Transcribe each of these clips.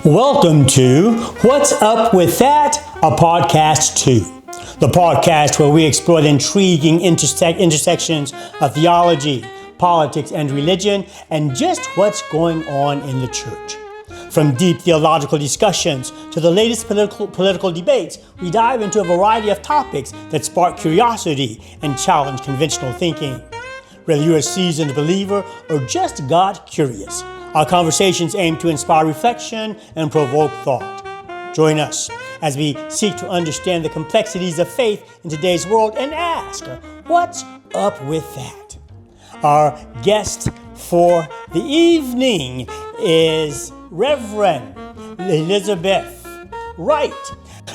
Welcome to What's Up With That, a podcast too. The podcast where we explore the intriguing intersections of theology, politics, and religion, and just what's going on in the church. From deep theological discussions to the latest political debates, we dive into a variety of topics that spark curiosity and challenge conventional thinking. Whether you're a seasoned believer or just got curious, our conversations aim to inspire reflection and provoke thought. Join us as we seek to understand the complexities of faith in today's world and ask, what's up with that? Our guest for the evening is Reverend Elizabeth Wright.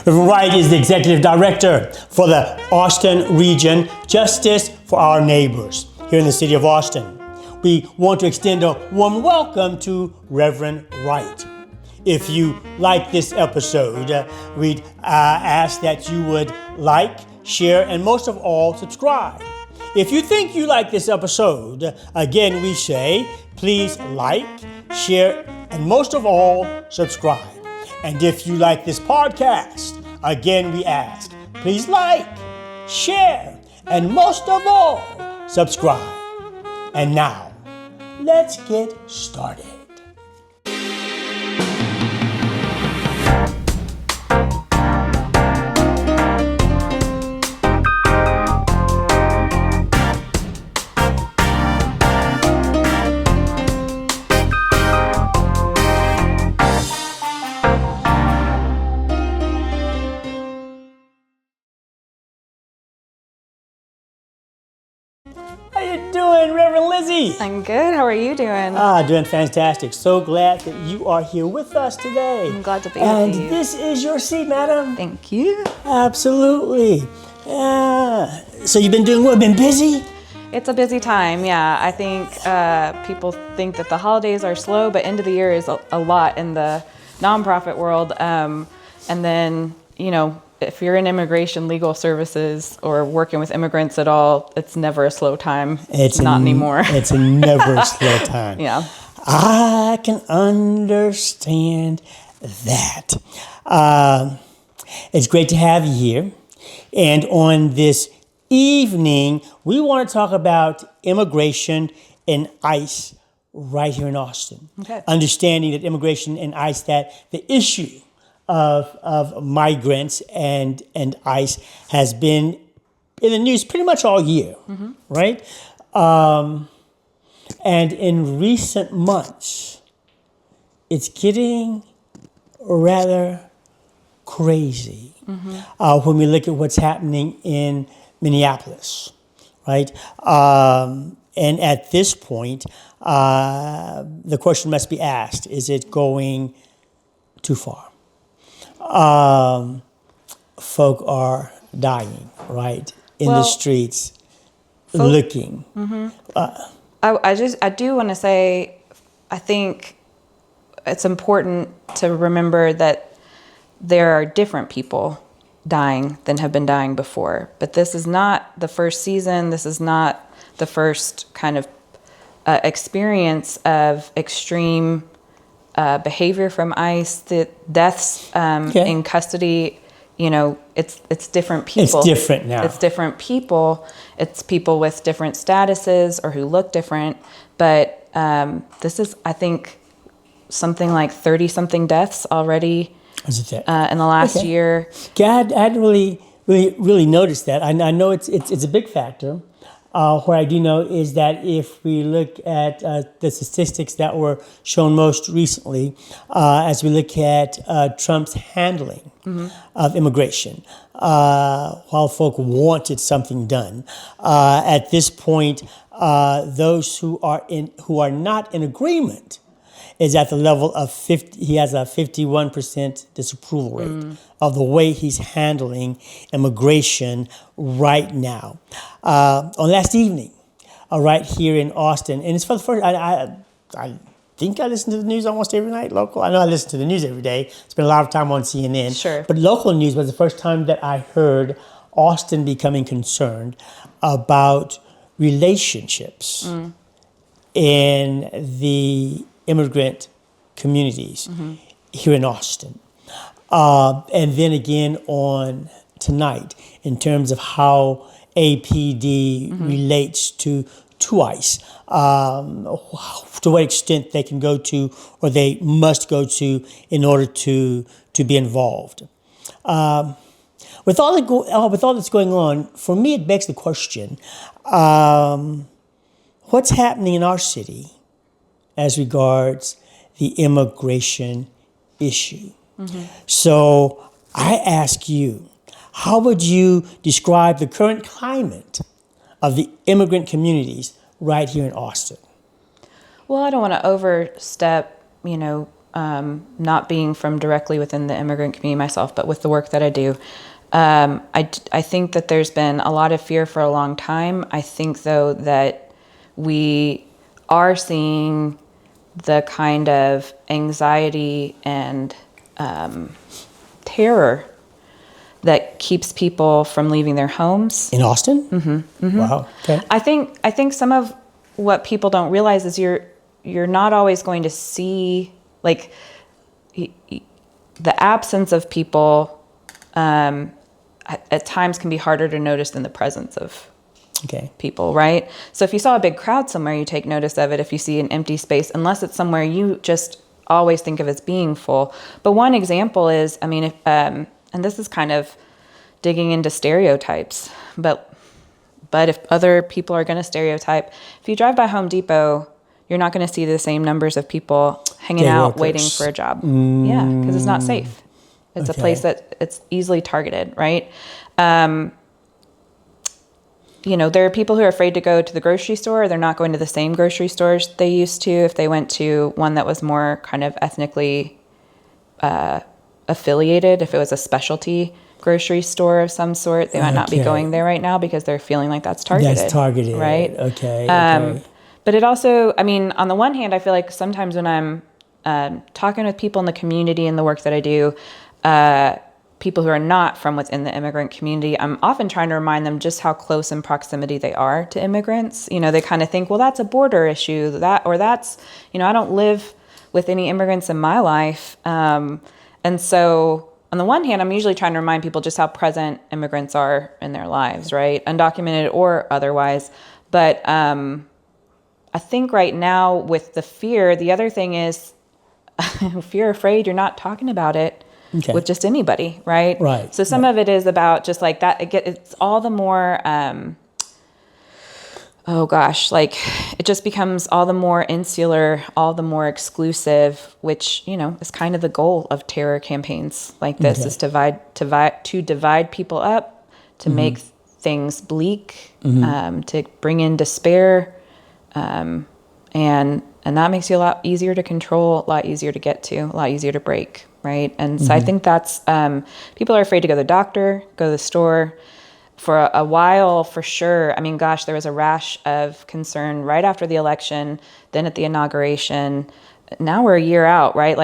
Reverend Wright is the Executive Director for the Austin Region Justice for Our Neighbors here in the city of Austin. We want to extend a warm welcome to Reverend Wright. If you like this episode, we'd ask that you would like, share, and most of all, subscribe. If you think you like this episode, again, we say, please like, share, and most of all, subscribe. And if you like this podcast, again, we ask, please like, share, and most of all, subscribe. And now, let's get started. How you doing, Reverend Lizzie? I'm good. How are you doing? Doing fantastic. So glad that you are here with us today. I'm glad to be and with you. And this is your seat, madam. Thank you. Absolutely. So you've been doing what? Been busy? It's a busy time, yeah. I think people think that the holidays are slow, but end of the year is a lot in the nonprofit world. And then, you know, if you're in immigration legal services or working with immigrants at all, it's never a slow time. It's not anymore. It's never a slow time. Yeah. I can understand that. It's great to have you here. And on this evening, we want to talk about immigration and ICE right here in Austin. Okay. Understanding that immigration and ICE, that the issue of migrants and ICE has been in the news pretty much all year, right? And in recent months, it's getting rather crazy when we look at what's happening in Minneapolis, right? And at this point, the question must be asked, is it going too far? Folk are dying, right, in the streets, looking. I do want to say, I think it's important to remember that there are different people dying than have been dying before. But this is not the first season. This is not the first kind of experience of extreme behavior from ICE. The deaths in custody, you know, it's different people. It's different now. It's different people. It's people with different statuses or who look different. But this is, I think, something like 30-something deaths already in the last year. Yeah, I hadn't really noticed that. I know it's a big factor. What I do know is that if we look at the statistics that were shown most recently, as we look at Trump's handling of immigration, while folk wanted something done, at this point, those who are not in agreement is at the level of 50. He has a 51% disapproval rate of the way he's handling immigration right now. On last evening, right here in Austin, and it's for the first. I think I listen to the news almost every night. Local. I know I listen to the news every day. Spend a lot of time on CNN. Sure. But local news was the first time that I heard Austin becoming concerned about relationships in the immigrant communities here in Austin. And then again on tonight in terms of how APD relates to ICE, to what extent they can go to or they must go to in order to be involved. With all that's going on, for me it begs the question, what's happening in our city as regards the immigration issue? So I ask you, how would you describe the current climate of the immigrant communities right here in Austin? Well, I don't want to overstep, not being from directly within the immigrant community myself, but with the work that I do. I think that there's been a lot of fear for a long time. I think, though, that we are seeing the kind of anxiety and terror that keeps people from leaving their homes. In Austin? Mm-hmm. Wow. Okay. I think some of what people don't realize is you're not always going to see, like, the absence of people at times can be harder to notice than the presence of people, right? So if you saw a big crowd somewhere, you take notice of it. If you see an empty space, unless it's somewhere you just always think of as being full. But one example is, and this is kind of digging into stereotypes, but if other people are going to stereotype, if you drive by Home Depot, you're not going to see the same numbers of people hanging out waiting for a job. Yeah, because it's not safe. It's a place that it's easily targeted, right? There are people who are afraid to go to the grocery store. They're not going to the same grocery stores they used to. If they went to one that was more kind of ethnically affiliated, if it was a specialty grocery store of some sort, they might not be going there right now because they're feeling like that's targeted. That's targeted, right? Okay. But it also, on the one hand, I feel like sometimes when I'm talking with people in the community and the work that I do, people who are not from within the immigrant community, I'm often trying to remind them just how close in proximity they are to immigrants. They kind of think, well, that's a border issue, that's, I don't live with any immigrants in my life. And so on the one hand, I'm usually trying to remind people just how present immigrants are in their lives, right? Undocumented or otherwise. But I think right now with the fear, the other thing is if you're afraid, you're not talking about it with just anybody, right? Right. So some of it is about just like that. It's all the more, it just becomes all the more insular, all the more exclusive, which, is kind of the goal of terror campaigns like this, is to divide people up, to make things bleak, to bring in despair, and that makes you a lot easier to control, a lot easier to get to, a lot easier to break, right? And so I think that's, people are afraid to go to the doctor, go to the store. For a while, for sure, there was a rash of concern right after the election, then at the inauguration. Now we're a year out, right?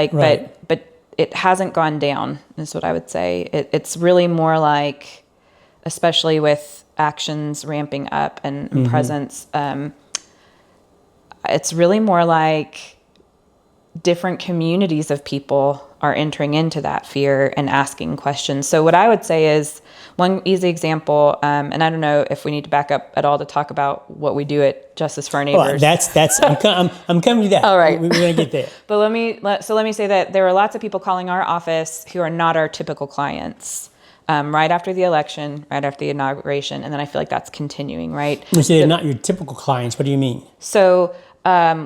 But it hasn't gone down, is what I would say. It's really more like, especially with actions ramping up and presence, it's really more like different communities of people are entering into that fear and asking questions. So what I would say is one easy example, and I don't know if we need to back up at all to talk about what we do at Justice for Our Neighbors. I'm coming to that. All right. We're going to get there. But let me say that there are lots of people calling our office who are not our typical clients. Right after the election, right after the inauguration, and then I feel like that's continuing, right? You say they're not your typical clients. What do you mean? So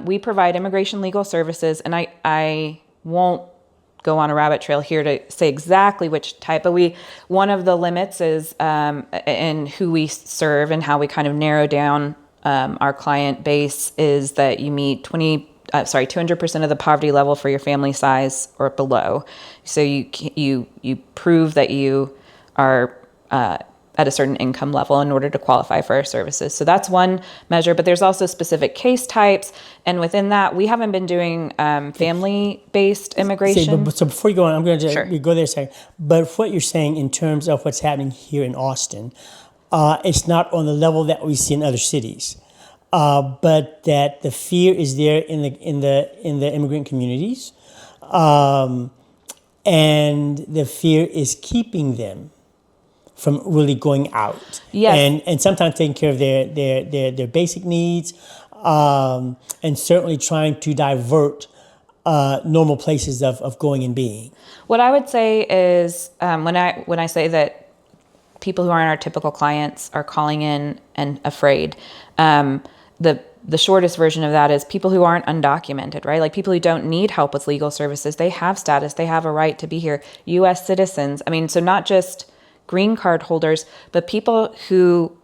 we provide immigration legal services, and I won't go on a rabbit trail here to say exactly which type, but one of the limits is in who we serve and how we kind of narrow down our client base is that you meet 200% of the poverty level for your family size or below. So you prove that you are at a certain income level in order to qualify for our services. So that's one measure, but there's also specific case types. And within that, we haven't been doing family-based immigration. So before you go on, I'm going to Sure. go there a second. But what you're saying in terms of what's happening here in Austin, it's not on the level that we see in other cities, but that the fear is there in the immigrant communities. and the fear is keeping them from really going out. Yes. And sometimes taking care of their basic needs, and certainly trying to divert normal places of going and being. What I would say is when I say that people who aren't our typical clients are calling in and afraid, the shortest version of that is people who aren't undocumented, right? Like people who don't need help with legal services. They have status. They have a right to be here. U.S. citizens. I mean, so not just green card holders, but people who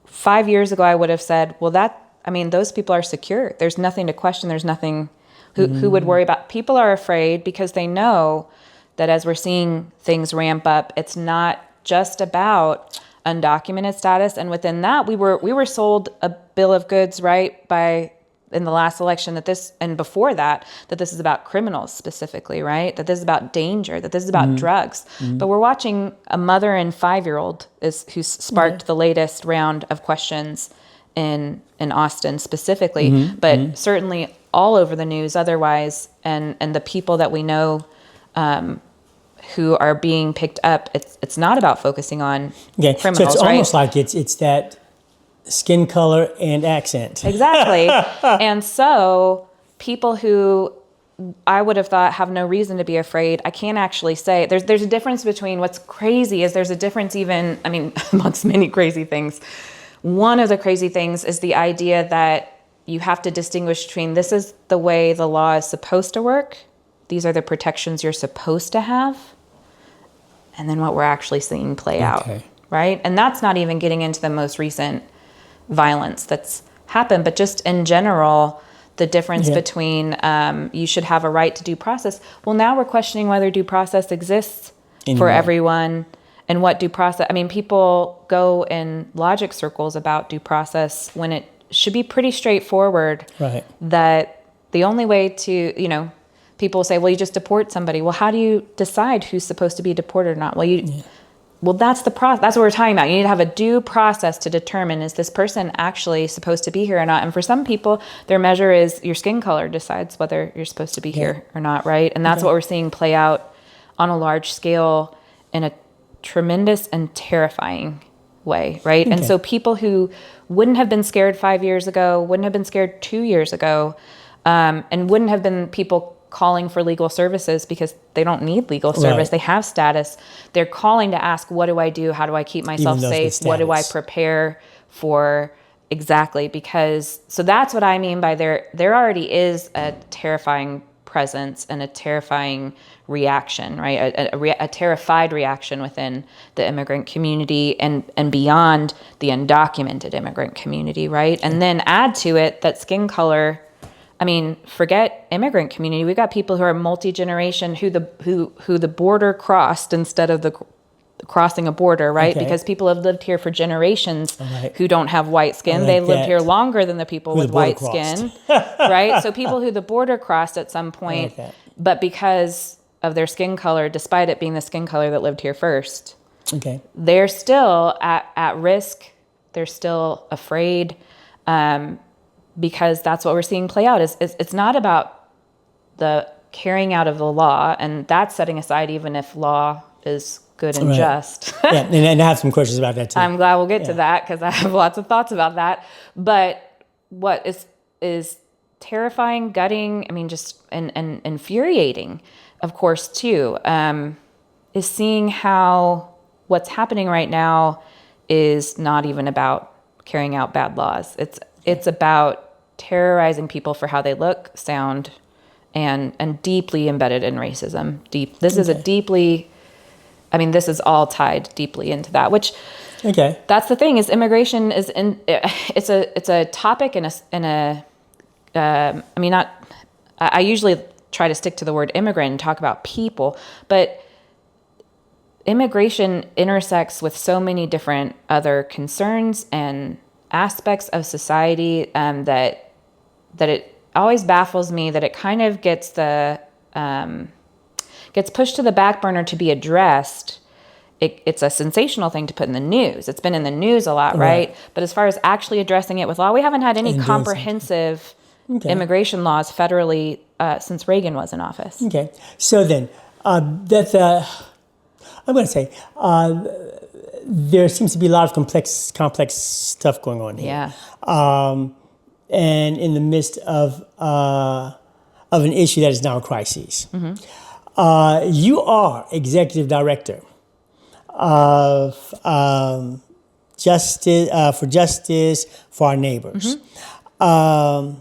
5 years ago I would have said, well, those people are secure. There's nothing to question. There's nothing who would worry about. People are afraid because they know that as we're seeing things ramp up, it's not just about undocumented status. And within that, we were sold a bill of goods, right, in the last election and before that this is about criminals specifically, right? That this is about danger, that this is about drugs. But we're watching a mother and 5-year-old who's sparked the latest round of questions in Austin specifically, but certainly all over the news otherwise. And the people that we know who are being picked up, it's not about focusing on criminals, so it's right? almost like it's that skin color and accent. Exactly. And so people who I would have thought have no reason to be afraid, I can't actually say. There's a difference between what's crazy is there's a difference even, amongst many crazy things. One of the crazy things is the idea that you have to distinguish between this is the way the law is supposed to work. These are the protections you're supposed to have. And then what we're actually seeing play out, right? And that's not even getting into the most recent violence that's happened, but just in general, the difference between you should have a right to due process. Well, now we're questioning whether due process exists for everyone and what due process. People go in logic circles about due process when it should be pretty straightforward. Right. That the only way to, people say, well, you just deport somebody. Well, how do you decide who's supposed to be deported or not? Well, that's the process. That's what we're talking about. You need to have a due process to determine, is this person actually supposed to be here or not? And for some people, their measure is your skin color decides whether you're supposed to be here or not, right? And that's what we're seeing play out on a large scale in a tremendous and terrifying way, right? And so people who wouldn't have been scared 5 years ago, wouldn't have been scared 2 years ago, and wouldn't have been people calling for legal services because they don't need legal service. They have status. They're calling to ask, what do I do? How do I keep myself safe? What do I prepare for? Exactly. So that's what I mean by there already is a terrifying presence and a terrifying reaction, right? A terrified reaction within the immigrant community and beyond the undocumented immigrant community, right? And then add to it that skin color. Forget immigrant community. We've got people who are multi-generation who the border crossed instead of the crossing a border, right? Because people have lived here for generations who don't have white skin. They lived here longer than the people with white skin, right? So people who the border crossed at some point, but because of their skin color, despite it being the skin color that lived here first, they're still at risk. They're still afraid. Because that's what we're seeing play out. It's not about the carrying out of the law, and that's setting aside even if law is good and just. And I have some questions about that too. I'm glad we'll get to that because I have lots of thoughts about that. But what is terrifying, gutting, just and infuriating, of course, too, is seeing how what's happening right now is not even about carrying out bad laws. It's about terrorizing people for how they look, sound, and deeply embedded in racism. This is a deeply, this is all tied deeply into that. Which, that's the thing is immigration is it's a topic I usually try to stick to the word immigrant and talk about people, but immigration intersects with so many different other concerns and aspects of society that it always baffles me that it kind of gets pushed to the back burner to be addressed. It's a sensational thing to put in the news. It's been in the news a lot, right? But as far as actually addressing it with law, we haven't had any comprehensive immigration laws federally since Reagan was in office. So then, that I'm going to say there seems to be a lot of complex stuff going on here. Yeah. And in the midst of an issue that is now a crisis. Mm-hmm. You are executive director of Justice for Our Neighbors. Mm-hmm.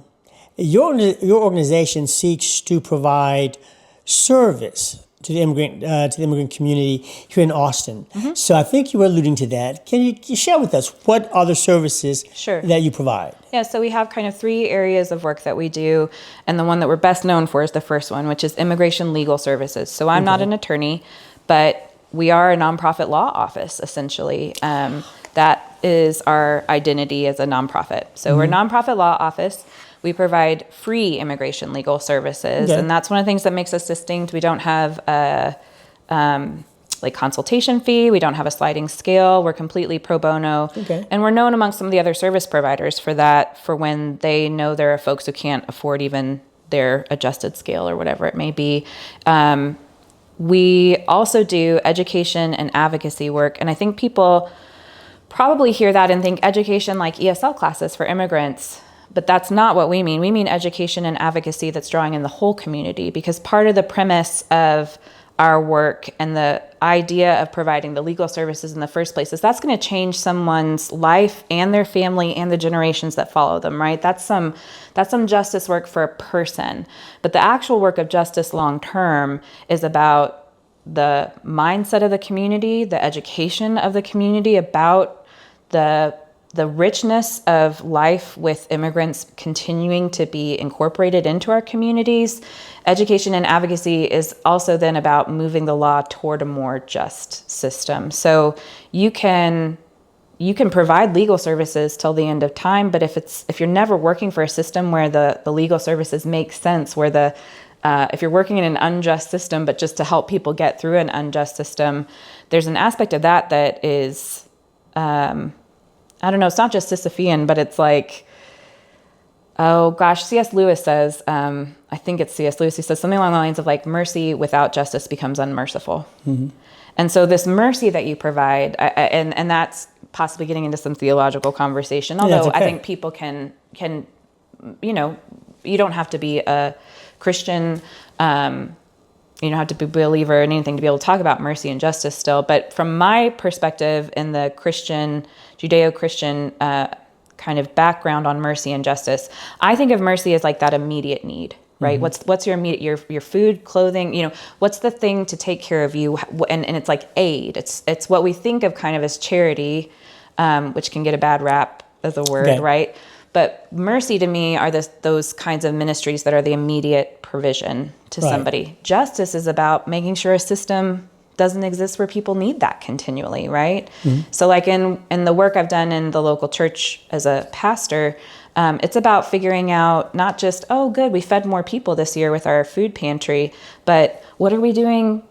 Your organization seeks to provide service to the immigrant community here in Austin. Mm-hmm. So I think you were alluding to that. Can you share with us what are the services that you provide? Yeah, so we have kind of 3 areas of work that we do, and the one that we're best known for is the first one, which is immigration legal services. So I'm not an attorney, but we are a nonprofit law office, essentially. That is our identity as a nonprofit. So we're a nonprofit law office. We provide free immigration legal services, and that's one of the things that makes us distinct. We don't have a consultation fee. We don't have a sliding scale. We're completely pro bono, and we're known amongst some of the other service providers for that. For when they know there are folks who can't afford even their adjusted scale or whatever it may be. We also do education and advocacy work, and I think people probably hear that and think education like ESL classes for immigrants. But that's not what we mean. We mean education and advocacy that's drawing in the whole community, because part of the premise of our work and the idea of providing the legal services in the first place is that's going to change someone's life and their family and the generations that follow them, right? That's some justice work for a person. But the actual work of justice long term is about the mindset of the community, the education of the community, about the richness of life with immigrants continuing to be incorporated into our communities. Education and advocacy is also then about moving the law toward a more just system. So you can provide legal services till the end of time, but if you're never working for a system where the legal services make sense, where if you're working in an unjust system, but just to help people get through an unjust system, there's an aspect of that is I don't know, it's not just Sisyphean, but it's like, oh gosh, C.S. Lewis says, I think it's C.S. Lewis, he says something along the lines of like, mercy without justice becomes unmerciful. Mm-hmm. And so this mercy that you provide, and that's possibly getting into some theological conversation, although I think people can, you don't have to be a Christian, you don't have to be a believer in anything to be able to talk about mercy and justice still. But from my perspective in the Judeo-Christian kind of background on mercy and justice, I think of mercy as like that immediate need, right? Mm-hmm. What's your immediate, your food, clothing, what's the thing to take care of you? And it's like aid. It's what we think of kind of as charity, which can get a bad rap as a word, right? But mercy to me are those kinds of ministries that are the immediate provision to somebody. Justice is about making sure a system doesn't exist where people need that continually, right? Mm-hmm. So like in the work I've done in the local church as a pastor, it's about figuring out not just, oh, good, we fed more people this year with our food pantry, but what are we doing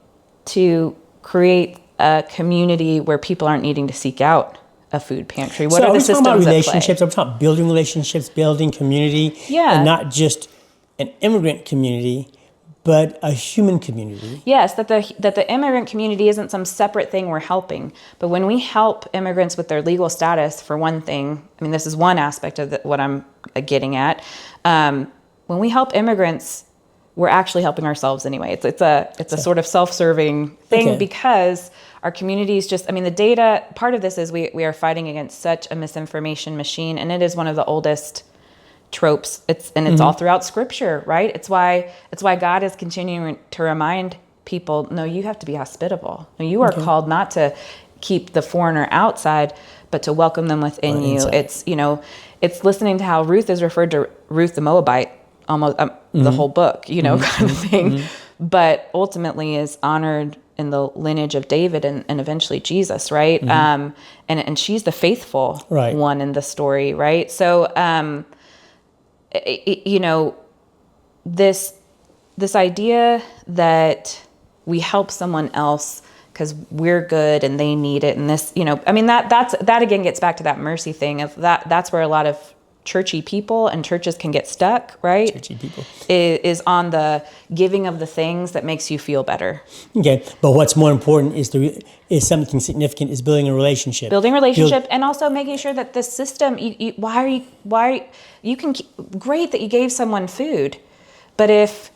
to create a community where people aren't needing to seek out a food pantry? What are the systems about relationships? I'm talking about building relationships, building community, and not just an immigrant community, but a human community. Yes, that the immigrant community isn't some separate thing we're helping. But when we help immigrants with their legal status, for one thing, I mean, this is one aspect of what I'm getting at. When we help immigrants, we're actually helping ourselves anyway. It's a sort of self-serving thing because our communities the data, part of this is we are fighting against such a misinformation machine, and it is one of the oldest tropes. It's all throughout Scripture, right? It's why God is continuing to remind people, no, you have to be hospitable. No, you are called not to keep the foreigner outside, but to welcome them within you. Inside. It's listening to how Ruth is referred to, Ruth the Moabite, almost the whole book, kind of thing. Mm-hmm. But ultimately is honored in the lineage of David and eventually Jesus, right? Mm-hmm. And she's the faithful one in the story, right? So, this idea that we help someone else because we're good and they need it, and this, that again gets back to that mercy thing of that's where a lot of churchy people, and churches can get stuck, right? Churchy people. Is on the giving of the things that makes you feel better. Okay, but what's more important is something significant is building a relationship. And also making sure that the system. Great that you gave someone food, but if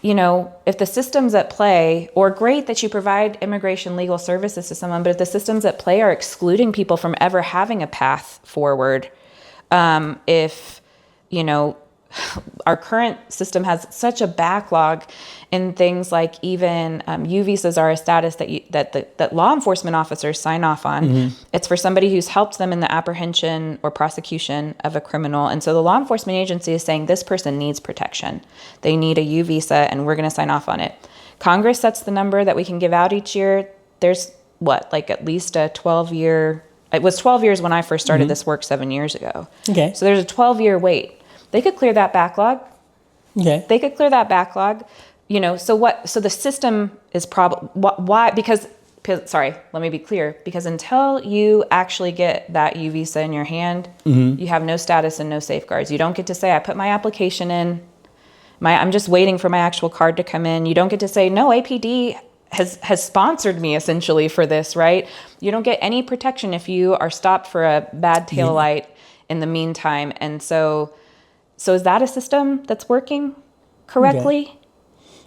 the systems at play, or great that you provide immigration legal services to someone, but if the systems at play are excluding people from ever having a path forward, our current system has such a backlog in things like even U visas are a status that law enforcement officers sign off on. Mm-hmm. It's for somebody who's helped them in the apprehension or prosecution of a criminal. And so the law enforcement agency is saying this person needs protection. They need a U visa, and we're going to sign off on it. Congress sets the number that we can give out each year. There's at least a 12-year. It was 12 years when I first started this work 7 years ago. Okay. So there's a 12-year wait. They could clear that backlog. Okay. They could clear that backlog. So what? So the system is why? Because let me be clear. Because until you actually get that U visa in your hand, you have no status and no safeguards. You don't get to say, I put my application in. I'm just waiting for my actual card to come in. You don't get to say, no, APD has sponsored me essentially for this, right? You don't get any protection if you are stopped for a bad tail light in the meantime. And so is that a system that's working correctly? Okay.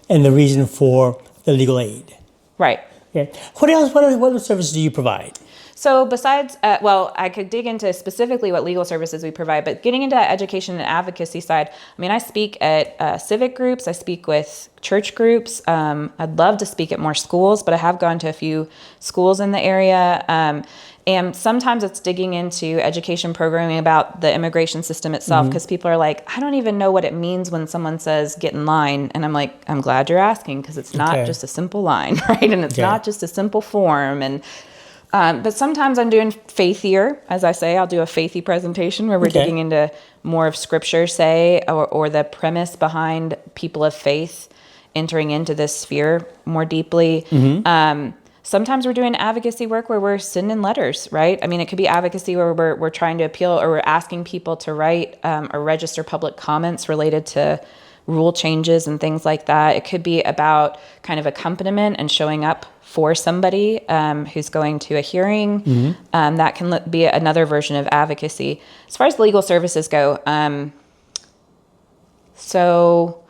And the reason for the legal aid. Right. Okay. What other services do you provide? So besides, I could dig into specifically what legal services we provide, but getting into that education and advocacy side, I speak at civic groups, I speak with church groups. I'd love to speak at more schools, but I have gone to a few schools in the area. And sometimes it's digging into education programming about the immigration system itself, because people are like, I don't even know what it means when someone says get in line. And I'm like, I'm glad you're asking, because it's not just a simple line, right? And it's not just a simple form. And but sometimes I'm doing faithier, as I say. I'll do a faithy presentation where we're digging into more of scripture, say, or the premise behind people of faith entering into this sphere more deeply. Sometimes we're doing advocacy work where we're sending letters, right? It could be advocacy where we're trying to appeal, or we're asking people to write or register public comments related to rule changes and things like that. It could be about kind of accompaniment and showing up for somebody who's going to a hearing. That can be another version of advocacy. As far as legal services go, so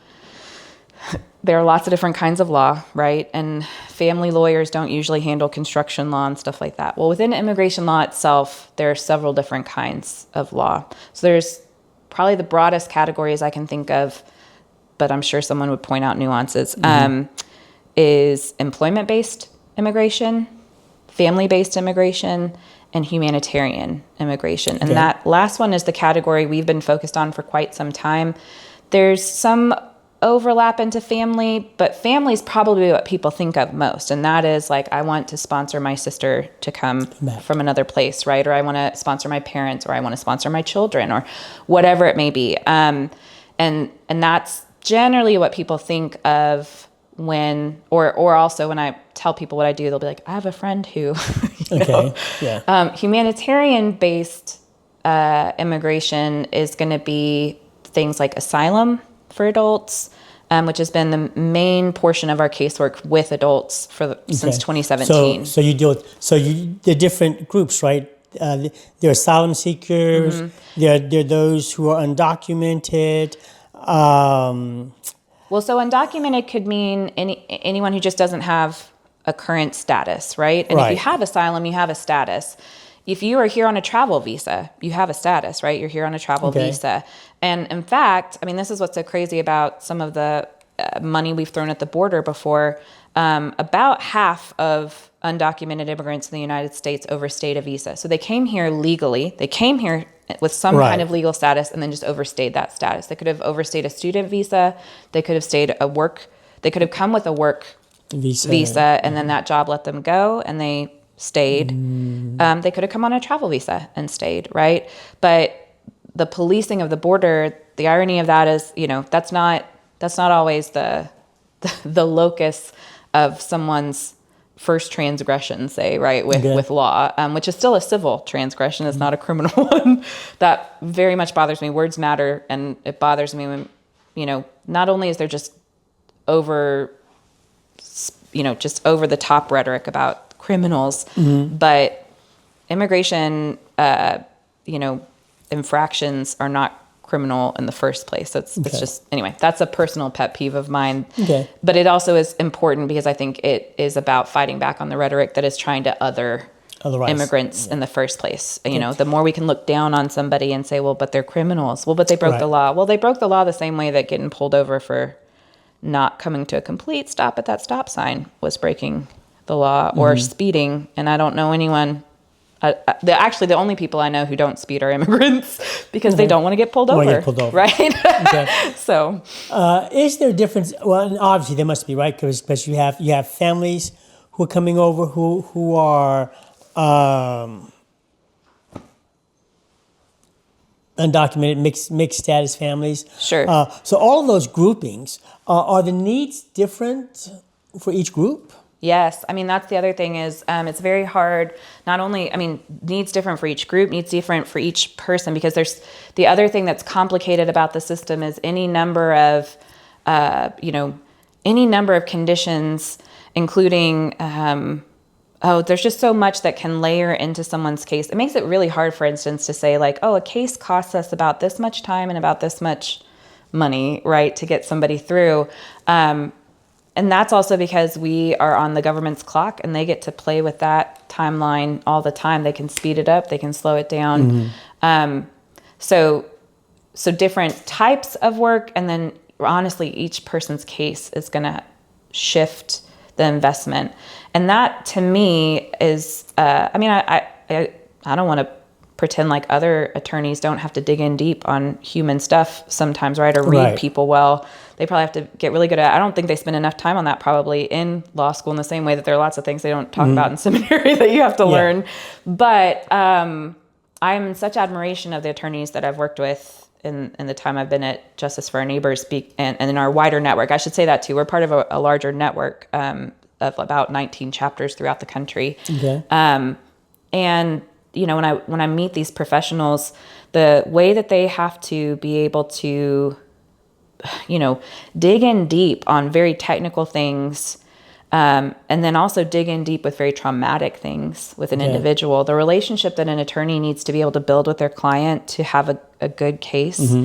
there are lots of different kinds of law, right? And family lawyers don't usually handle construction law and stuff like that. Well, within immigration law itself, there are several different kinds of law. So there's probably the broadest categories I can think of, but I'm sure someone would point out nuances, is employment-based immigration, family-based immigration, and humanitarian immigration. And that last one is the category we've been focused on for quite some time. There's some overlap into family, but family is probably what people think of most. And that is like, I want to sponsor my sister to come from another place, right? Or I want to sponsor my parents, or I want to sponsor my children, or whatever it may be. And that's generally what people think of when, or also when I tell people what I do, they'll be like, I have a friend who, humanitarian-based immigration is going to be things like asylum for adults, which has been the main portion of our casework with adults since 2017. So you deal with the different groups, right? There are asylum seekers. There are those who are undocumented. So undocumented could mean anyone who just doesn't have a current status, right? And if you have asylum, you have a status. If you are here on a travel visa, you have a status, right? You're here on a travel visa. And in fact, this is what's so crazy about some of the money we've thrown at the border before. About half of undocumented immigrants in the United States overstayed a visa. So they came here legally. They came here with some kind of legal status and then just overstayed that status. They could have overstayed a student visa. They could have they could have come with a work visa and then that job let them go and they stayed. They could have come on a travel visa and stayed, right? But the policing of the border, the irony of that is, that's not always the locus of someone's first transgression, say, right, with law, which is still a civil transgression. It's not a criminal one. That very much bothers me. Words matter, and it bothers me when, not only is there just over the top rhetoric about criminals, but immigration, infractions are not criminal in the first place. So it's just, anyway, that's a personal pet peeve of mine. Okay. But it also is important because I think it is about fighting back on the rhetoric that is trying to other immigrants in the first place. The more we can look down on somebody and say, well, but they're criminals. Well, but they broke the law. Well, they broke the law the same way that getting pulled over for not coming to a complete stop at that stop sign was breaking the law, or speeding. And I don't know anyone. Actually, the only people I know who don't speed are immigrants because they don't want to get pulled over. Right? So, is there a difference? Well, and obviously there must be, right? Because you have families who are coming over who are undocumented, mixed status families. Sure. So all of those groupings, are the needs different for each group? Yes. I mean, that's the other thing is it's very hard. Not only, needs different for each group, needs different for each person, because there's the other thing that's complicated about the system is any number of conditions, including, there's just so much that can layer into someone's case. It makes it really hard, for instance, to say like, a case costs us about this much time and about this much money, right, to get somebody through. And that's also because we are on the government's clock and they get to play with that timeline all the time. They can speed it up, they can slow it down. So different types of work, and then honestly, each person's case is going to shift the investment. And that to me is, I don't want to pretend like other attorneys don't have to dig in deep on human stuff sometimes, right? Or read people well. They probably have to get really good at it. I don't think they spend enough time on that probably in law school, in the same way that there are lots of things they don't talk about in seminary that you have to learn. But I'm in such admiration of the attorneys that I've worked with in the time I've been at Justice for Our Neighbors and in our wider network. I should say that too. We're part of a larger network of about 19 chapters throughout the country. Okay. And when I meet these professionals, the way that they have to be able to, dig in deep on very technical things, and then also dig in deep with very traumatic things with an individual. The relationship that an attorney needs to be able to build with their client to have a good case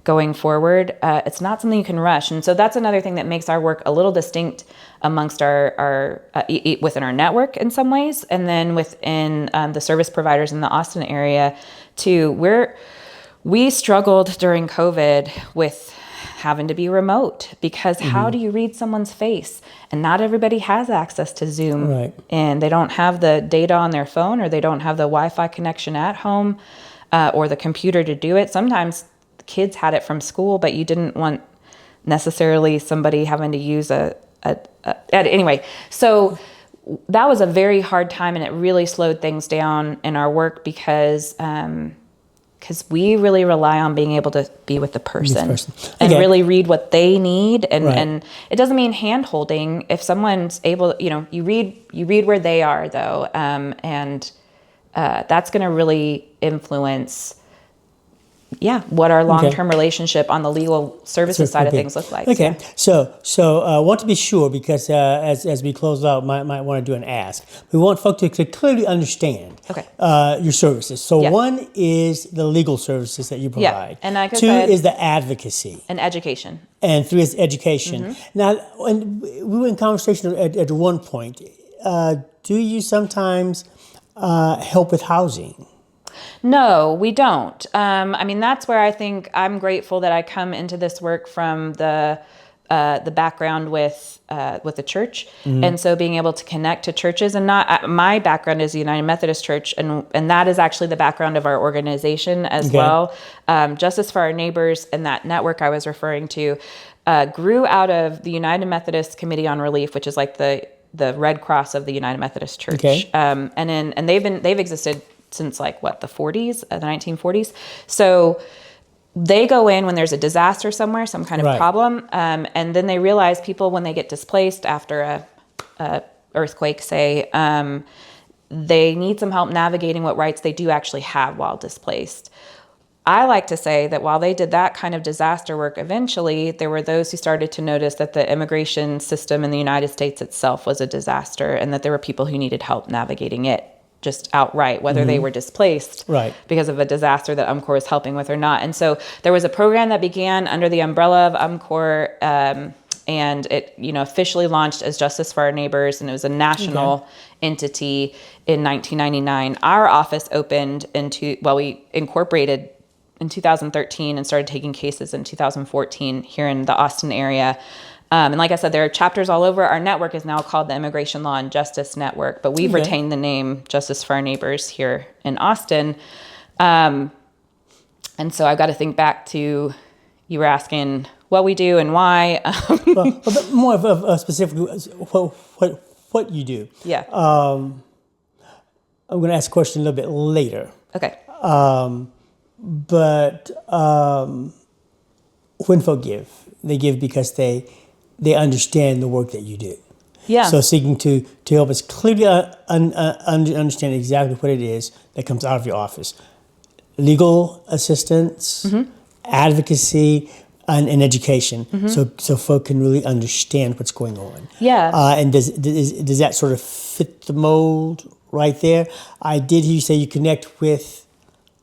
going forward, it's not something you can rush. And so that's another thing that makes our work a little distinct amongst our within our network in some ways, and then within the service providers in the Austin area too. We struggled during COVID with having to be remote because how do you read someone's face? And not everybody has access to Zoom, and they don't have the data on their phone, or they don't have the Wi-Fi connection at home, or the computer to do it. Sometimes kids had it from school, but you didn't want necessarily somebody having to use anyway. So that was a very hard time, and it really slowed things down in our work because we really rely on being able to be with the person and really read what they need. And it doesn't mean hand holding. If someone's able, you read where they are though. And that's going to really influence what our long-term relationship on the legal services side of things look like. Okay, so I want to be sure, because as we close out, might want to do an ask. We want folks to clearly understand your services. So one is the legal services that you provide. And like I Two said, is the advocacy. And education. And three is education. Now, when we were in conversation at one point, do you sometimes help with housing? No, we don't. That's where I think I'm grateful that I come into this work from the background with the church, and so being able to connect to churches, and not my background is the United Methodist Church, and that is actually the background of our organization as well. Justice for Our Neighbors and that network I was referring to grew out of the United Methodist Committee on Relief, which is like the Red Cross of the United Methodist Church, and they've existed since the 40s, the 1940s. So they go in when there's a disaster somewhere, some kind of problem, and then they realize people, when they get displaced after a earthquake, say, they need some help navigating what rights they do actually have while displaced. I like to say that while they did that kind of disaster work, eventually there were those who started to notice that the immigration system in the United States itself was a disaster, and that there were people who needed help navigating it just outright, whether they were displaced because of a disaster that UMCOR is helping with or not. And so there was a program that began under the umbrella of UMCOR, and it, officially launched as Justice for Our Neighbors, and it was a national entity in 1999. Our office opened we incorporated in 2013 and started taking cases in 2014 here in the Austin area. And like I said, there are chapters all over. Our network is now called the Immigration Law and Justice Network, but we've retained the name Justice for Our Neighbors here in Austin. And so I've got to think back to, you were asking what we do and why. But more of a specific, what you do. Yeah. I'm going to ask a question a little bit later. Okay. But when folk give, they give because they understand the work that you do. Yeah. So seeking to help us clearly understand exactly what it is that comes out of your office. Legal assistance, advocacy, and education. So folk can really understand what's going on. Yeah. And does that sort of fit the mold right there? I did hear you say you connect with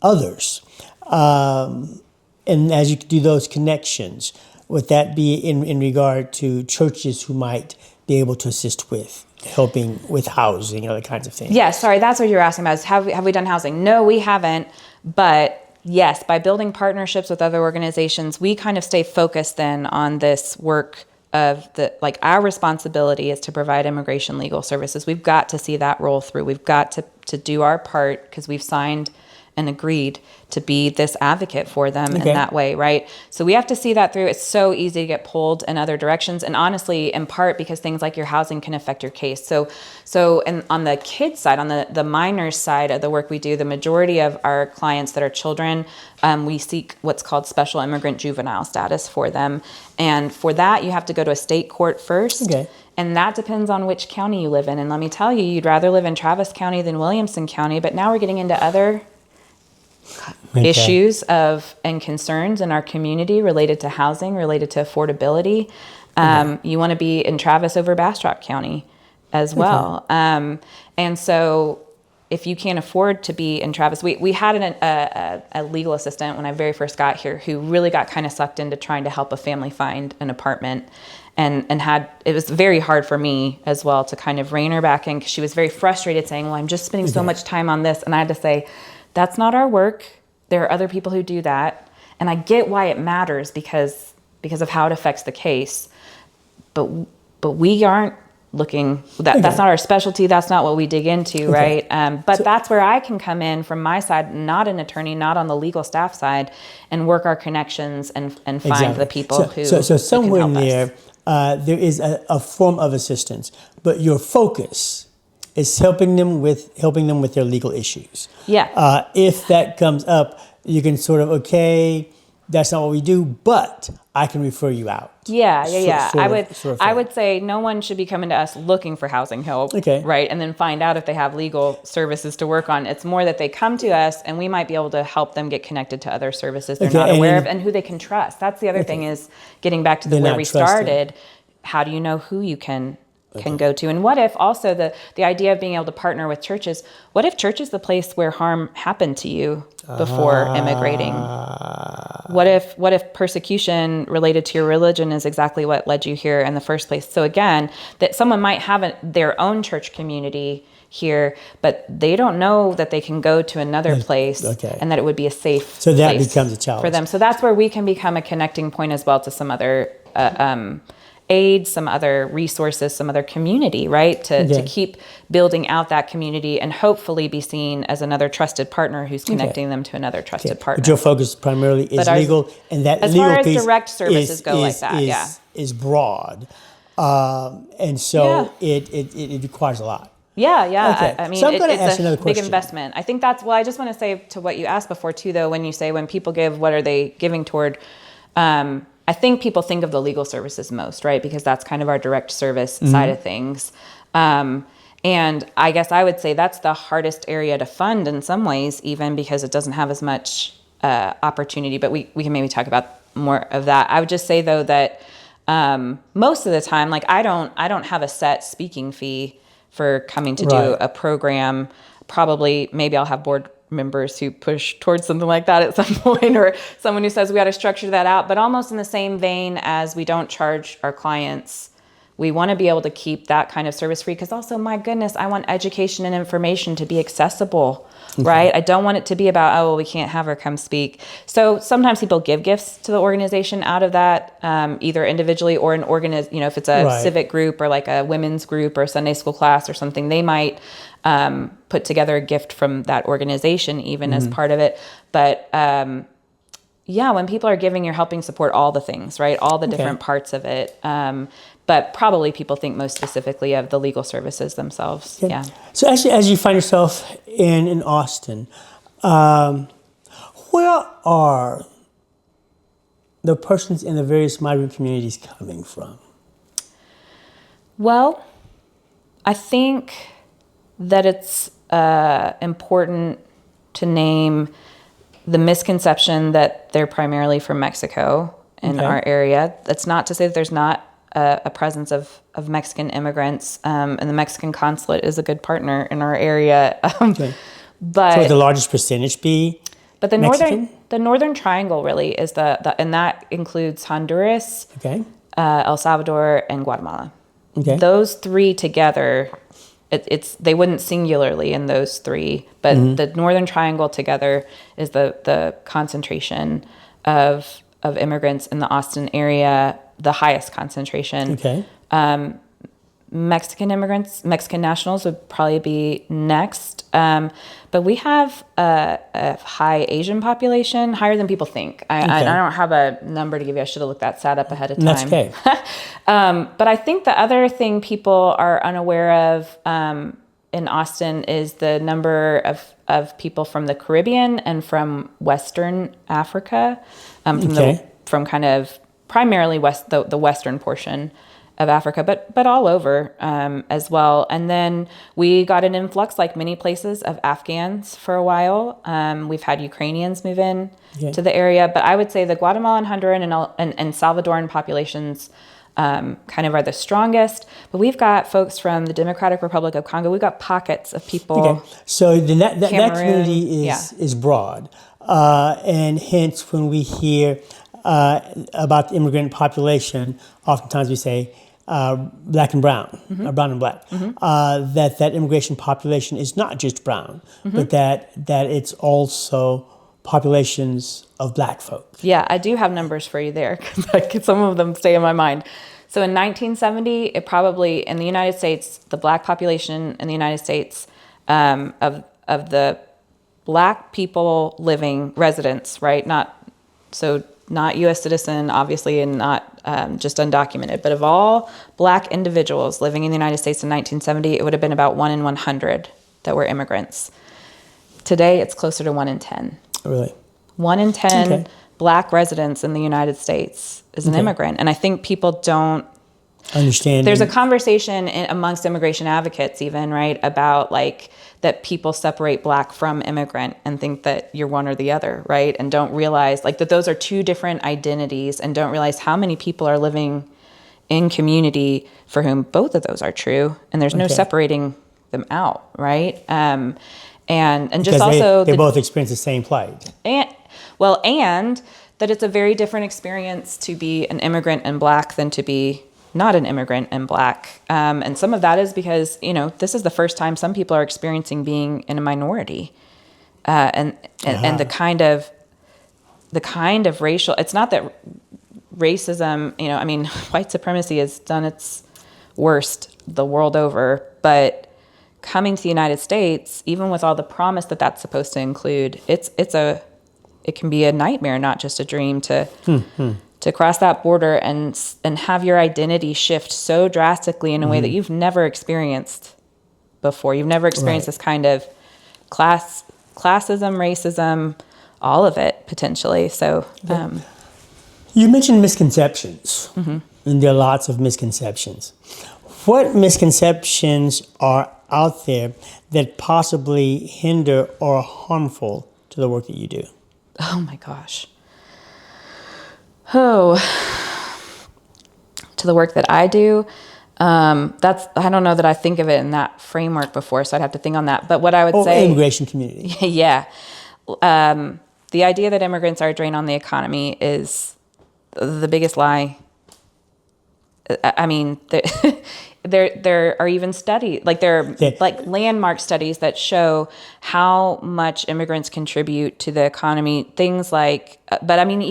others. And as you do those connections, would that be in regard to churches who might be able to assist with helping with housing, other kinds of things? Yeah, sorry, that's what you're asking about, is have we done housing? No, we haven't, but yes, by building partnerships with other organizations, we kind of stay focused then on this work of our responsibility is to provide immigration legal services. We've got to see that roll through. We've got to do our part because we've signed and agreed to be this advocate for them in that way, right? So we have to see that through. It's so easy to get pulled in other directions, and honestly, in part because things like your housing can affect your case. So and on the kids side, on the minors side of the work we do, the majority of our clients that are children, we seek what's called special immigrant juvenile status for them. And for that, you have to go to a state court first. Okay. And that depends on which county you live in. And let me tell you, you'd rather live in Travis County than Williamson County, but now we're getting into other issues and concerns in our community related to housing, related to affordability. You want to be in Travis over Bastrop County as well. And so if you can't afford to be in Travis, we had a legal assistant when I very first got here who really got kind of sucked into trying to help a family find an apartment, and it was very hard for me as well to kind of rein her back in, because she was very frustrated saying, well, I'm just spending so much time on this. And I had to say, that's not our work. There are other people who do that. And I get why it matters because of how it affects the case. But we aren't looking, that's not our specialty. That's not what we dig into, right? But that's where I can come in from my side, not an attorney, not on the legal staff side, and work our connections and find the people who So somewhere who in can there, help us. there is a form of assistance, but your focus is helping them with their legal issues. Yeah. If that comes up, you can sort of, that's not what we do, but I can refer you out. Yeah. I would thing. say no one should be coming to us looking for housing help, Okay. right? And then find out if they have legal services to work on. It's more that they come to us and we might be able to help them get connected to other services they're not aware of and who they can trust. That's the other thing, is getting back to where we started. How do you know who you can go to? And what if also the idea of being able to partner with churches, what if church is the place where harm happened to you before immigrating? What if persecution related to your religion is exactly what led you here in the first place? So again, that someone might have their own church community here, but they don't know that they can go to another place and that it would be a safe so that place becomes a challenge for them. So that's where we can become a connecting point as well to some other aid, some other resources, some other community, right? To keep building out that community and hopefully be seen as another trusted partner who's connecting them to another trusted partner. But your focus primarily is legal, and that as legal far as piece direct services go like that, is broad, and so it requires a lot. Yeah. Okay. I mean, so I'm going to it's ask a another big question. investment. I think that's, I just want to say to what you asked before too, though, when you say when people give, what are they giving toward? I think people think of the legal services most, right? Because that's kind of our direct service side of things. And I guess I would say that's the hardest area to fund in some ways, even because it doesn't have as much opportunity. But we can maybe talk about more of that. I would just say though that most of the time, like I don't have a set speaking fee for coming to do a program. Probably maybe I'll have board members who push towards something like that at some point, or someone who says we got to structure that out. But almost in the same vein as we don't charge our clients, we want to be able to keep that kind of service free, because also, my goodness, I want education and information to be accessible, right? I don't want it to be about, oh, well, we can't have her come speak. So sometimes people give gifts to the organization out of that, either individually or an if it's a civic group or like a women's group or a Sunday school class or something, they might put together a gift from that organization even as part of it. But when people are giving, you're helping support all the things, right? All the different parts of it. But probably people think most specifically of the legal services themselves. Okay. Yeah. So actually, as you find yourself in Austin, where are the persons in the various migrant communities coming from? Well, I think that it's important to name the misconception that they're primarily from Mexico in our area. That's not to say that there's not a presence of Mexican immigrants, and the Mexican consulate is a good partner in our area. But so would the largest percentage be But the Mexican? northern triangle really is the and that includes Honduras, El Salvador, and Guatemala. Those three together, they wouldn't singularly in those three, but the northern triangle together is the concentration of immigrants in the Austin area, the highest concentration. Mexican nationals would probably be next. But we have a high Asian population, higher than people think. I don't have a number to give you. I should have looked that stat up ahead of time. That's okay. But I think the other thing people are unaware of in Austin is the number of people from the Caribbean and from Western Africa, from kind of primarily the western portion of Africa, but all over as well. And then we got an influx, like many places, of Afghans for a while. We've had Ukrainians move in to the area, but I would say the Guatemalan, Honduran, and Salvadoran populations kind of are the strongest. But we've got folks from the Democratic Republic of Congo. We've got pockets of people. So that community is broad, and hence when we hear about the immigrant population, oftentimes we say black and brown, brown and black. That immigration population is not just brown, but that it's also populations of black folk. Yeah, I do have numbers for you there, because some of them stay in my mind. So in 1970, it probably, in the United States, the black population in the United States, of the black people living residents, right? Not U.S. citizen, obviously, and not just undocumented, but of all black individuals living in the United States in 1970, it would have been about 1 in 100 that were immigrants. Today, it's closer to 1 in 10. Really? 1 in 10 black residents in the United States is an immigrant. And I think people don't understand. There's a conversation amongst immigration advocates even, right, about like that people separate black from immigrant and think that you're one or the other, right? And don't realize like that those are two different identities, and don't realize how many people are living in community for whom both of those are true. And there's no separating them out, right? And just because also they both experience the same plight. And that it's a very different experience to be an immigrant and black than to be not an immigrant and black. And some of that is because, this is the first time some people are experiencing being in a minority. And the kind of racial, it's not that racism, white supremacy has done its worst the world over, but coming to the United States, even with all the promise that that's supposed to include, it can be a nightmare, not just a dream to cross that border and have your identity shift so drastically in a way that you've never experienced before. You've never experienced this kind of classism, racism, all of it potentially. So, you mentioned misconceptions, and there are lots of misconceptions. What misconceptions are out there that possibly hinder or are harmful to the work that you do? Oh my gosh. Oh, to the work that I do. I don't know that I think of it in that framework before, so I'd have to think on that. But what I would say, immigration community. Yeah. The idea that immigrants are a drain on the economy is the biggest lie. I mean, there are even studies, like like landmark studies that show how much immigrants contribute to the economy. Things like, but I mean,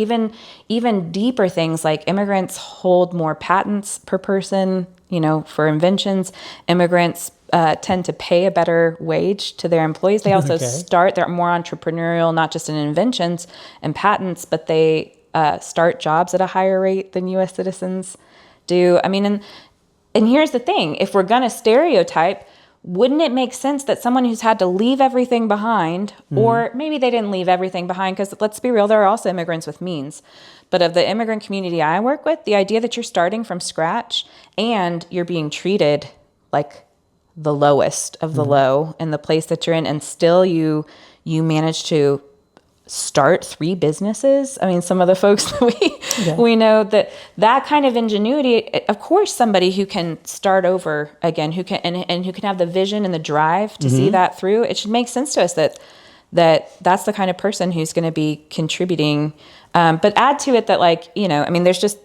even deeper things like immigrants hold more patents per person, for inventions. Immigrants tend to pay a better wage to their employees. They also they're more entrepreneurial, not just in inventions and patents, but they start jobs at a higher rate than U.S. citizens do. I mean, and here's the thing, if we're going to stereotype, wouldn't it make sense that someone who's had to leave everything behind, or maybe they didn't leave everything behind, because let's be real, there are also immigrants with means. But of the immigrant community I work with, the idea that you're starting from scratch and you're being treated like the lowest of the low in the place that you're in, and still you manage to start 3 businesses. I mean, some of the folks that we know that kind of ingenuity, of course, somebody who can start over again, who can and who can have the vision and the drive to see that through, it should make sense to us that's the kind of person who's going to be contributing. But add to it that, I mean, there's just,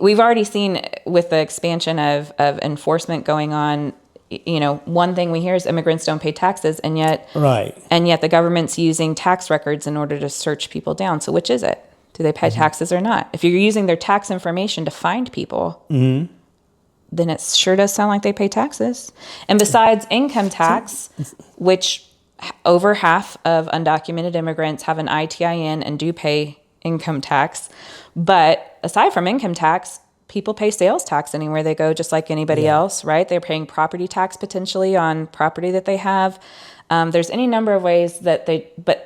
we've already seen with the expansion of enforcement going on, one thing we hear is immigrants don't pay taxes, and yet the government's using tax records in order to search people down. So which is it? Do they pay taxes or not? If you're using their tax information to find people, then it sure does sound like they pay taxes. And besides income tax, which over half of undocumented immigrants have an ITIN and do pay income tax. But aside from income tax, people pay sales tax anywhere they go, just like anybody else, right? They're paying property tax potentially on property that they have. There's any number of ways that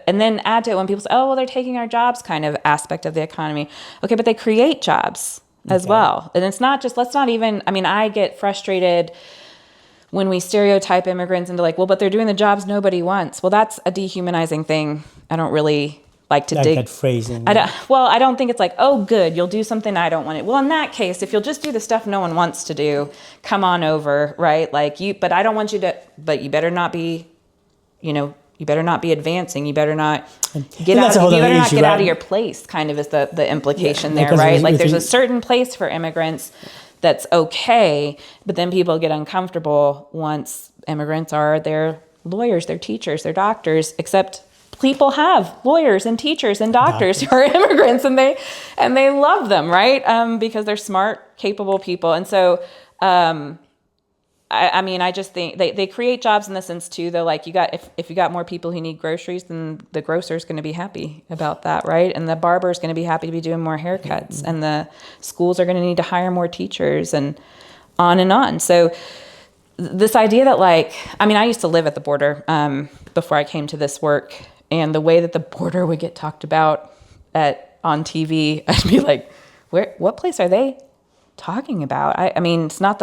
and then add to it when people say, oh, well, they're taking our jobs kind of aspect of the economy. Okay, but they create jobs as well. And it's not just, I get frustrated when we stereotype immigrants into but they're doing the jobs nobody wants. Well, that's a dehumanizing thing. I don't really like to dig. That phrasing. I don't think it's oh, good, you'll do something I don't want it. Well, in that case, if you'll just do the stuff no one wants to do, come on over, right? But I don't want you to, but you better not be, you better not be advancing. You better not get out. You better not get out of your place. Kind of is the implication there, right? There's a certain place for immigrants that's okay, but then people get uncomfortable once immigrants are their lawyers, their teachers, their doctors. Except people have lawyers and teachers and doctors who are immigrants, and they love them, right? Because they're smart, capable people, and so. I just think they create jobs in the sense too, though, if you got more people who need groceries, then the grocer's going to be happy about that, right? And the barber's going to be happy to be doing more haircuts, and the schools are going to need to hire more teachers, and on and on. So this idea that I used to live at the border before I came to this work, and the way that the border would get talked about on TV, I'd be like, what place are they talking about? I mean, it's not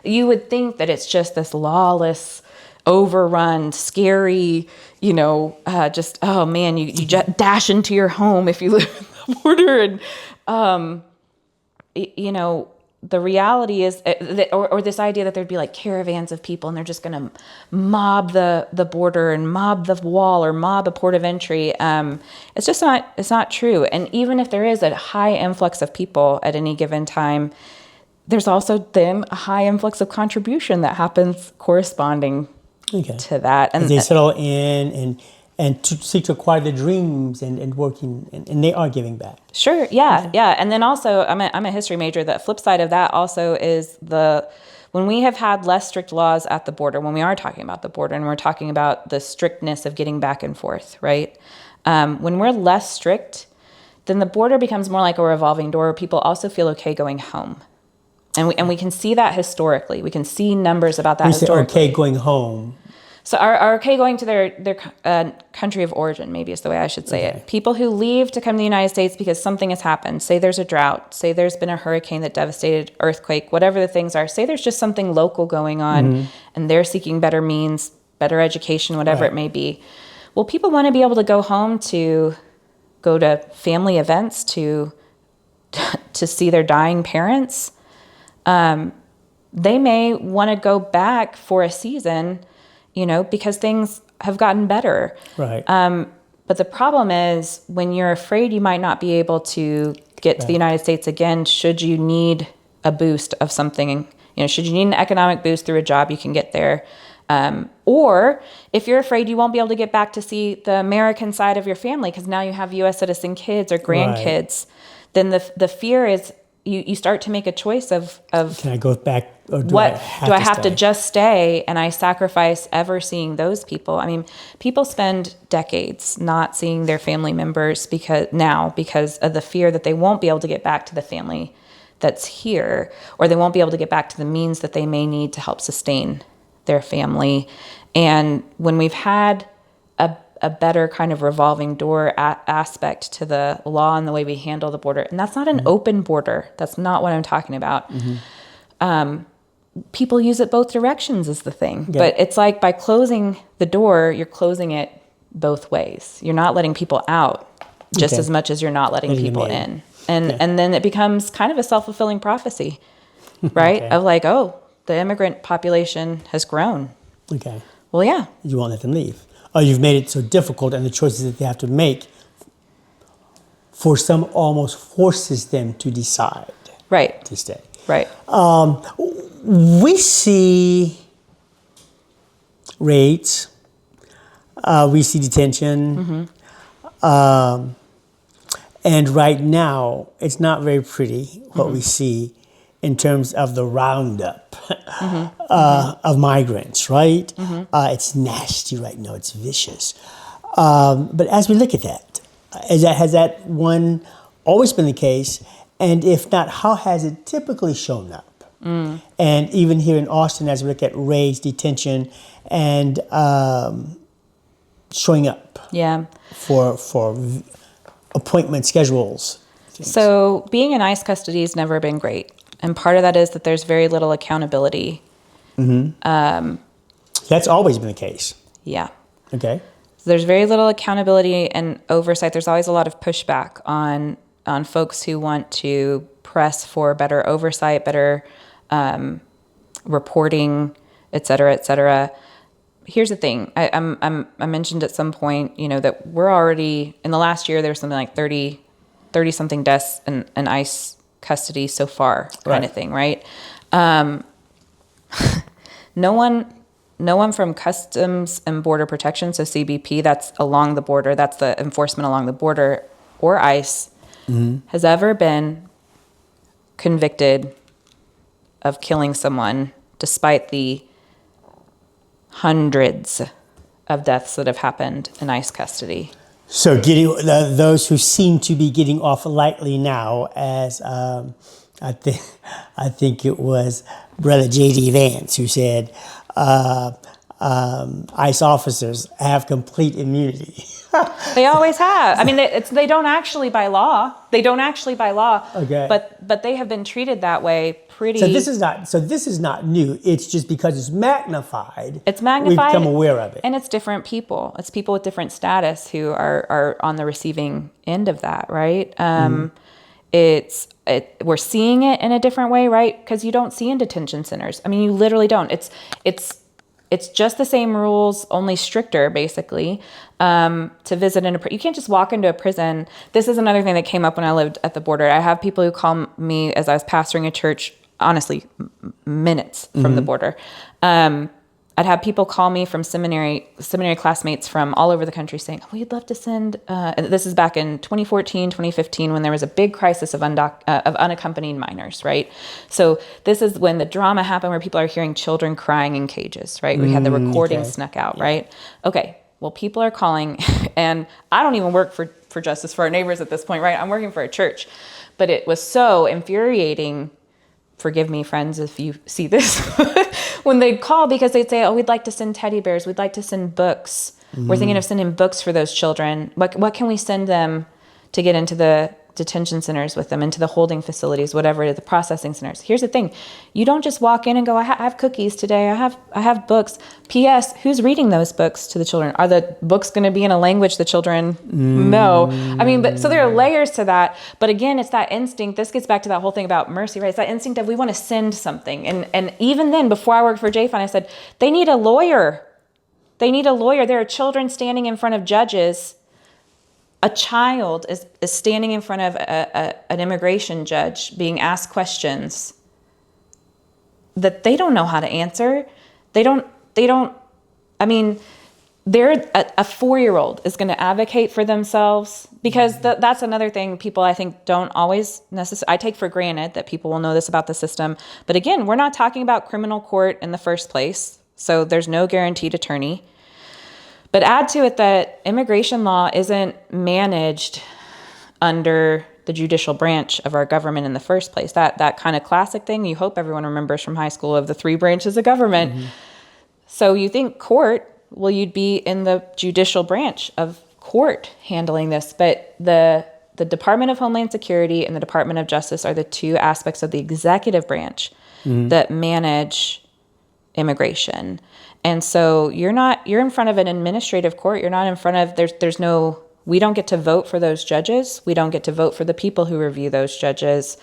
you would think that it's just this lawless, overrun, scary, just, oh man, you just dash into your home if you live in the border. And, the reality is, or this idea that there'd be caravans of people and they're just going to mob the border and mob the wall or mob a port of entry. It's not true. And even if there is a high influx of people at any given time, there's also then a high influx of contribution that happens corresponding to that. And as they settle in and to seek to acquire their dreams and working, and they are giving back. Sure, yeah. And then also, I'm a history major. The flip side of that also is when we have had less strict laws at the border, when we are talking about the border and we're talking about the strictness of getting back and forth, right? When we're less strict, then the border becomes more like a revolving door where people also feel okay going home. And we can see that historically. We can see numbers about that historically. Okay going home. are okay going to their country of origin, maybe is the way I should say it. People who leave to come to the United States because something has happened. Say there's a drought. Say there's been a hurricane that devastated, earthquake, whatever the things are. Say there's just something local going on and they're seeking better means, better education, whatever it may be. Well, people want to be able to go home to go to family events, to see their dying parents. They may want to go back for a season, because things have gotten better. Right. But the problem is when you're afraid you might not be able to get to the United States again, should you need a boost of something, should you need an economic boost through a job, you can get there. Or if you're afraid you won't be able to get back to see the American side of your family because now you have U.S. citizen kids or grandkids, then the fear is you start to make a choice of can I go back or do what I have to just stay and I sacrifice ever seeing those people. I mean, people spend decades not seeing their family members because of the fear that they won't be able to get back to the family that's here, or they won't be able to get back to the means that they may need to help sustain their family. And when we've had a better kind of revolving door aspect to the law and the way we handle the border, and that's not an open border. That's not what I'm talking about. People use it both directions is the thing. Yeah. But it's like by closing the door, you're closing it both ways. You're not letting people out just as much as you're not letting people in. And then it becomes kind of a self-fulfilling prophecy, right? Of like, oh, the immigrant population has grown. Okay. Well, yeah. You won't let them leave. Oh, you've made it so difficult, and the choices that they have to make, for some, almost forces them to decide to stay. Right. We see raids. We see detention. And right now, it's not very pretty what we see in terms of the roundup of migrants, right? It's nasty right now. It's vicious. But as we look at that, has that one always been the case? And if not, how has it typically shown up? And even here in Austin, as we look at raids, detention, and showing up for appointment schedules. Things. So being in ICE custody has never been great. And part of that is that there's very little accountability. That's always been the case. Yeah. Okay. So there's very little accountability and oversight. There's always a lot of pushback on folks who want to press for better oversight, better reporting, et cetera, et cetera. Here's the thing. I mentioned at some point, that we're already, in the last year, there's something like 30 something deaths in ICE custody so far, kind of thing, right? No one from Customs and Border Protection, so CBP, that's along the border, that's the enforcement along the border, or ICE, has ever been convicted of killing someone despite the hundreds of deaths that have happened in ICE custody. So getting those who seem to be getting off lightly now, as I think it was Brother J.D. Vance who said, ICE officers have complete immunity. They always have. I mean, they don't actually by law. Okay. But they have been treated that way pretty. So this is not new. It's just because it's magnified. It's magnified. We've become aware of it. And it's different people. It's people with different status who are on the receiving end of that, right? We're seeing it in a different way, right? Because you don't see in detention centers. I mean, you literally don't. It's just the same rules, only stricter, basically, to visit in you can't just walk into a prison. This is another thing that came up when I lived at the border. I have people who call me as I was pastoring a church, honestly, minutes from the border. I'd have people call me from seminary classmates from all over the country saying, oh, we'd love to send, and this is back in 2014, 2015, when there was a big crisis of unaccompanied minors, right? So this is when the drama happened where people are hearing children crying in cages, right? We had the recording snuck out, right? Okay, well, people are calling, and I don't even work for Justice for Our Neighbors at this point, right? I'm working for a church. But it was so infuriating, forgive me, friends, if you see this, when they'd call because they'd say, oh, we'd like to send teddy bears. We'd like to send books. We're thinking of sending books for those children. What can we send them to get into the detention centers with them, into the holding facilities, whatever it is, the processing centers? Here's the thing. You don't just walk in and go, I have cookies today. I have books. P.S. Who's reading those books to the children? Are the books going to be in a language the children know? I mean, but so there are layers to that. But again, it's that instinct. This gets back to that whole thing about mercy, right? It's that instinct of we want to send something. And even then, before I worked for JFON, I said, they need a lawyer. They need a lawyer. There are children standing in front of judges. A child is standing in front of an immigration judge being asked questions that they don't know how to answer. I mean, they're a 4-year-old is going to advocate for themselves, because that's another thing people, I think, don't always necessarily, I take for granted that people will know this about the system. But again, we're not talking about criminal court in the first place. So there's no guaranteed attorney. But add to it that immigration law isn't managed under the judicial branch of our government in the first place. That kind of classic thing you hope everyone remembers from high school of the 3 branches of government. Mm-hmm. So you think court, well, you'd be in the judicial branch of court handling this. But the Department of Homeland Security and the Department of Justice are the 2 aspects of the executive branch that manage immigration. And so you're in front of an administrative court. You're not in front of, we don't get to vote for those judges. We don't get to vote for the people who review those judges.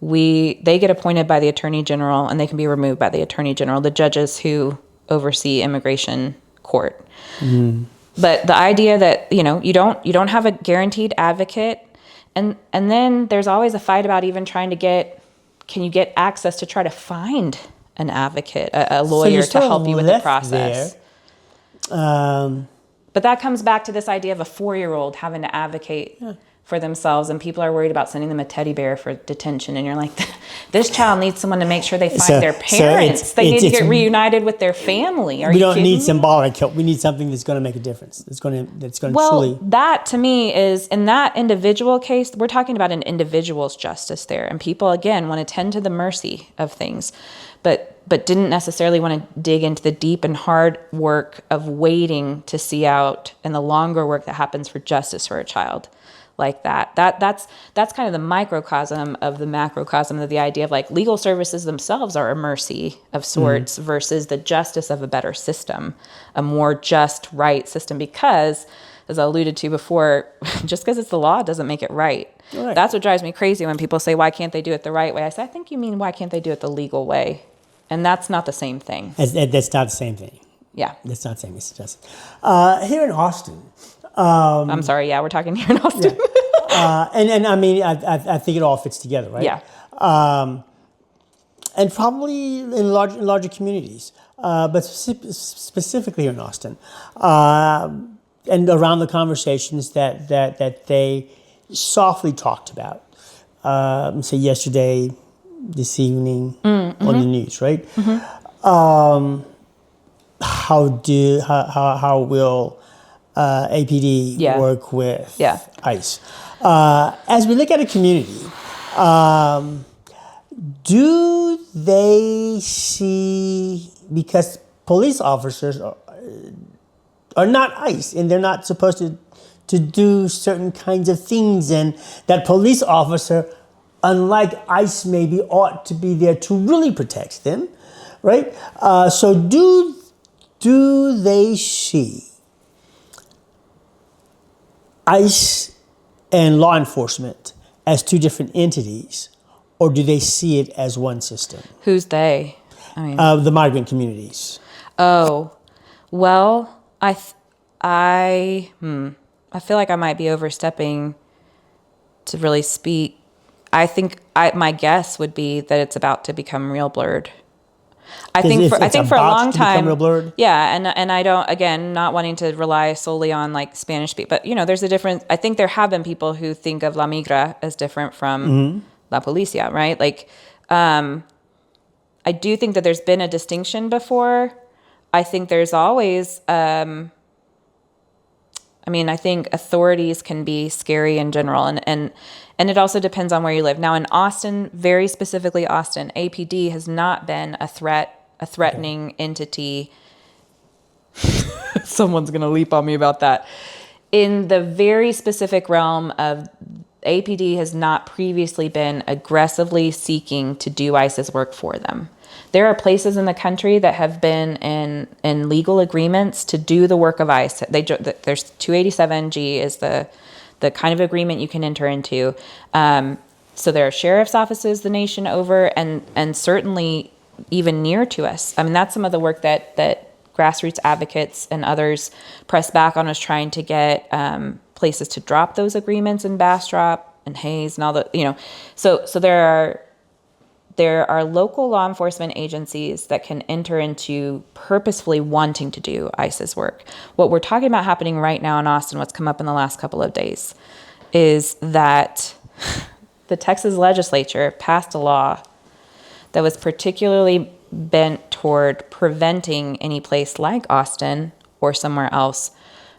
They get appointed by the Attorney General, and they can be removed by the Attorney General, the judges who oversee immigration court. But the idea that, you don't have a guaranteed advocate, and then there's always a fight about even trying to can you get access to try to find an advocate, a lawyer to help you with the process. But that comes back to this idea of a 4-year-old having to advocate for themselves, and people are worried about sending them a teddy bear for detention. And you're like, this child needs someone to make sure they find their parents. They need to get reunited with their family. We don't need symbolic help. We need something that's going to make a difference. That's going to truly. That to me is, in that individual case, we're talking about an individual's justice there. And people, again, want to tend to the mercy of things, but didn't necessarily want to dig into the deep and hard work of waiting to see out, and the longer work that happens for justice for a child like that. That's kind of the microcosm of the macrocosm of the idea of like legal services themselves are a mercy of sorts versus the justice of a better system, a more just, right system. Because, as I alluded to before, just because it's the law doesn't make it right. Right. That's what drives me crazy when people say, why can't they do it the right way? I say, I think you mean, why can't they do it the legal way? And that's not the same thing. That's not the same thing. Yeah. That's not the same, Mr. Justin. Here in Austin. I'm sorry, we're talking here in Austin. Yeah. And I mean, I think it all fits together, right? Yeah. And probably in larger communities, but specifically here in Austin. And around the conversations that they softly talked about, say yesterday, this evening on the news, right? How will APD work with ICE? As we look at a community, do they see, because police officers are not ICE and they're not supposed to do certain kinds of things, and that police officer, unlike ICE, maybe ought to be there to really protect them, right? So do they see ICE and law enforcement as 2 different entities, or do they see it as one system? Who's they? I mean, the migrant communities. Oh, well, I feel like I might be overstepping to really speak. I think my guess would be that it's about to become real blurred. I think for a long time, real blurred. Yeah, and I don't, again, not wanting to rely solely on like Spanish speak, but there's a difference. I think there have been people who think of La Migra as different from La Policia, right? Like, I do think that there's been a distinction before. I think there's always, I think authorities can be scary in general, and it also depends on where you live. Now in Austin, very specifically Austin, APD has not been a threat a threatening entity. Someone's going to leap on me about that. In the very specific realm of APD has not previously been aggressively seeking to do ICE's work for them. There are places in the country that have been in legal agreements to do the work of ICE. There's 287G is the kind of agreement you can enter into. So there are sheriff's offices the nation over, and certainly even near to us. I mean, that's some of the work that grassroots advocates and others press back on, is trying to get places to drop those agreements in Bastrop and Hayes and all the, so there are local law enforcement agencies that can enter into purposefully wanting to do ICE's work. What we're talking about happening right now in Austin, what's come up in the last couple of days, is that the Texas legislature passed a law that was particularly bent toward preventing any place like Austin or somewhere else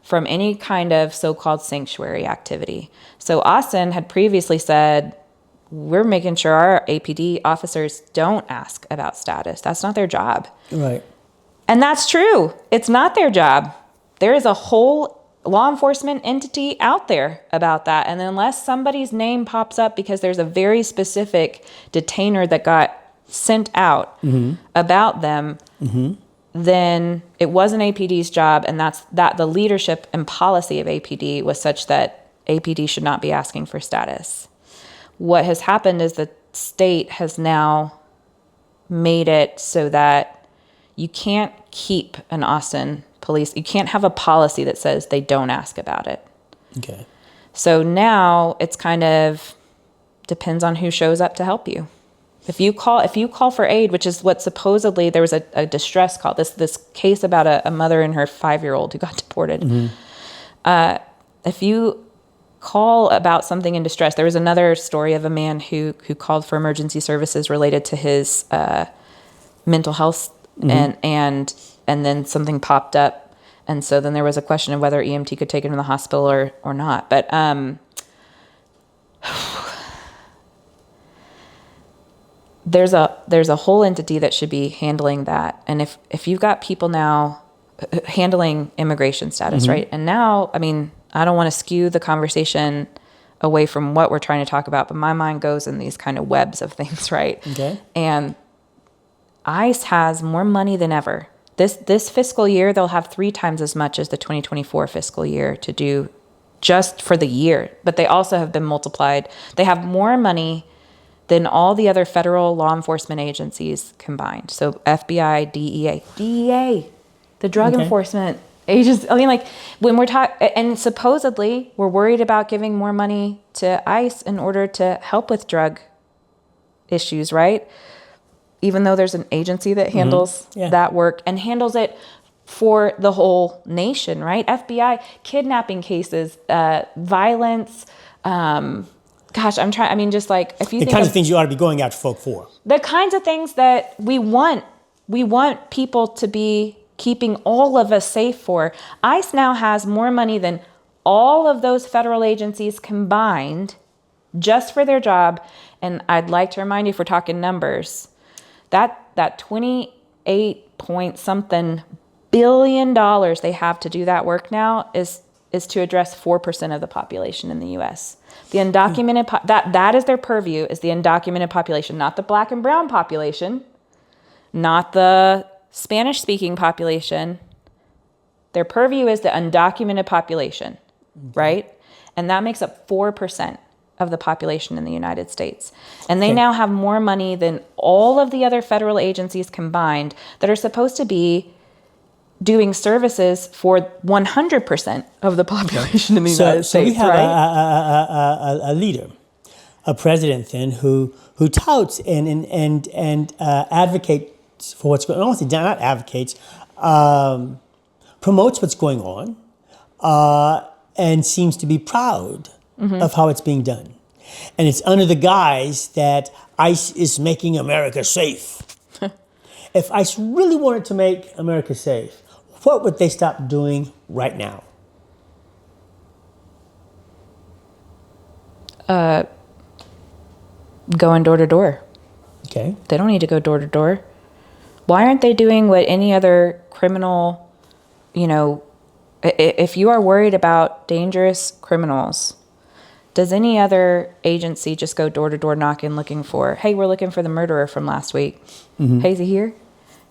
from any kind of so-called sanctuary activity. So Austin had previously said, we're making sure our APD officers don't ask about status. That's not their job. Right. And that's true. It's not their job. There is a whole law enforcement entity out there about that. And unless somebody's name pops up because there's a very specific detainer that got sent out about them, then it wasn't APD's job. And that the leadership and policy of APD was such that APD should not be asking for status. What has happened is the state has now made it so that you can't keep an Austin police, you can't have a policy that says they don't ask about it. Okay. So now it's kind of depends on who shows up to help you. If you call for aid, which is what supposedly there was a distress call, this case about a mother and her 5-year-old who got deported. If you call about something in distress, there was another story of a man who called for emergency services related to his mental health, and then something popped up, and so then there was a question of whether EMT could take him to the hospital or not. But there's a whole entity that should be handling that. And if you've got people now handling immigration status, right? And now, I mean, I don't want to skew the conversation away from what we're trying to talk about, but my mind goes in these kind of webs of things, right? Okay. And ICE has more money than ever. This fiscal year, they'll have 3 times as much as the 2024 fiscal year to do just for the year. But they also have been multiplied. They have more money than all the other federal law enforcement agencies combined. So FBI, DEA, the drug enforcement agency. I mean, like, when we're talking, and supposedly we're worried about giving more money to ICE in order to help with drug issues, right? Even though there's an agency that handles that work and handles it for the whole nation, right? FBI, kidnapping cases, violence, just like, if you the think kinds of things you ought to be going after folk for. The kinds of things that we want people to be keeping all of us safe for. ICE now has more money than all of those federal agencies combined just for their job. And I'd like to remind you, if we're talking numbers, that 28 point something billion dollars they have to do that work now is to address 4% of the population in the U.S. The undocumented, that is their purview, is the undocumented population, not the black and brown population, not the Spanish-speaking population. Their purview is the undocumented population, right? And that makes up 4% of the population in the United States. And they now have more money than all of the other federal agencies combined that are supposed to be doing services for 100% of the population in the United States. So we have a leader, a president then, who touts and advocates for what's going on. Not advocates, promotes what's going on, and seems to be proud of how it's being done. And it's under the guise that ICE is making America safe. If ICE really wanted to make America safe, what would they stop doing right now? Going door to door. Okay. They don't need to go door to door. Why aren't they doing what any other criminal, if you are worried about dangerous criminals, does any other agency just go door to door knocking looking for, hey, we're looking for the murderer from last week. Hey, is he here?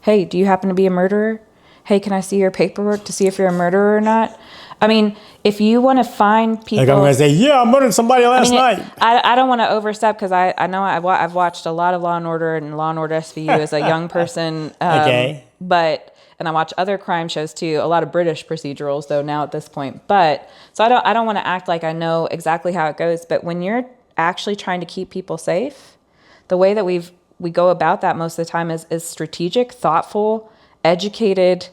Hey, do you happen to be a murderer? Hey, can I see your paperwork to see if you're a murderer or not? I mean, if you want to find people... Like I'm going to say, yeah, I murdered somebody last night. I don't want to overstep because I know I've watched a lot of Law & Order and Law & Order SVU as a young person. Okay. And I watch other crime shows too, a lot of British procedurals though now at this point. But so I don't want to act like I know exactly how it goes. But when you're actually trying to keep people safe, the way that we go about that most of the time is strategic, thoughtful, educated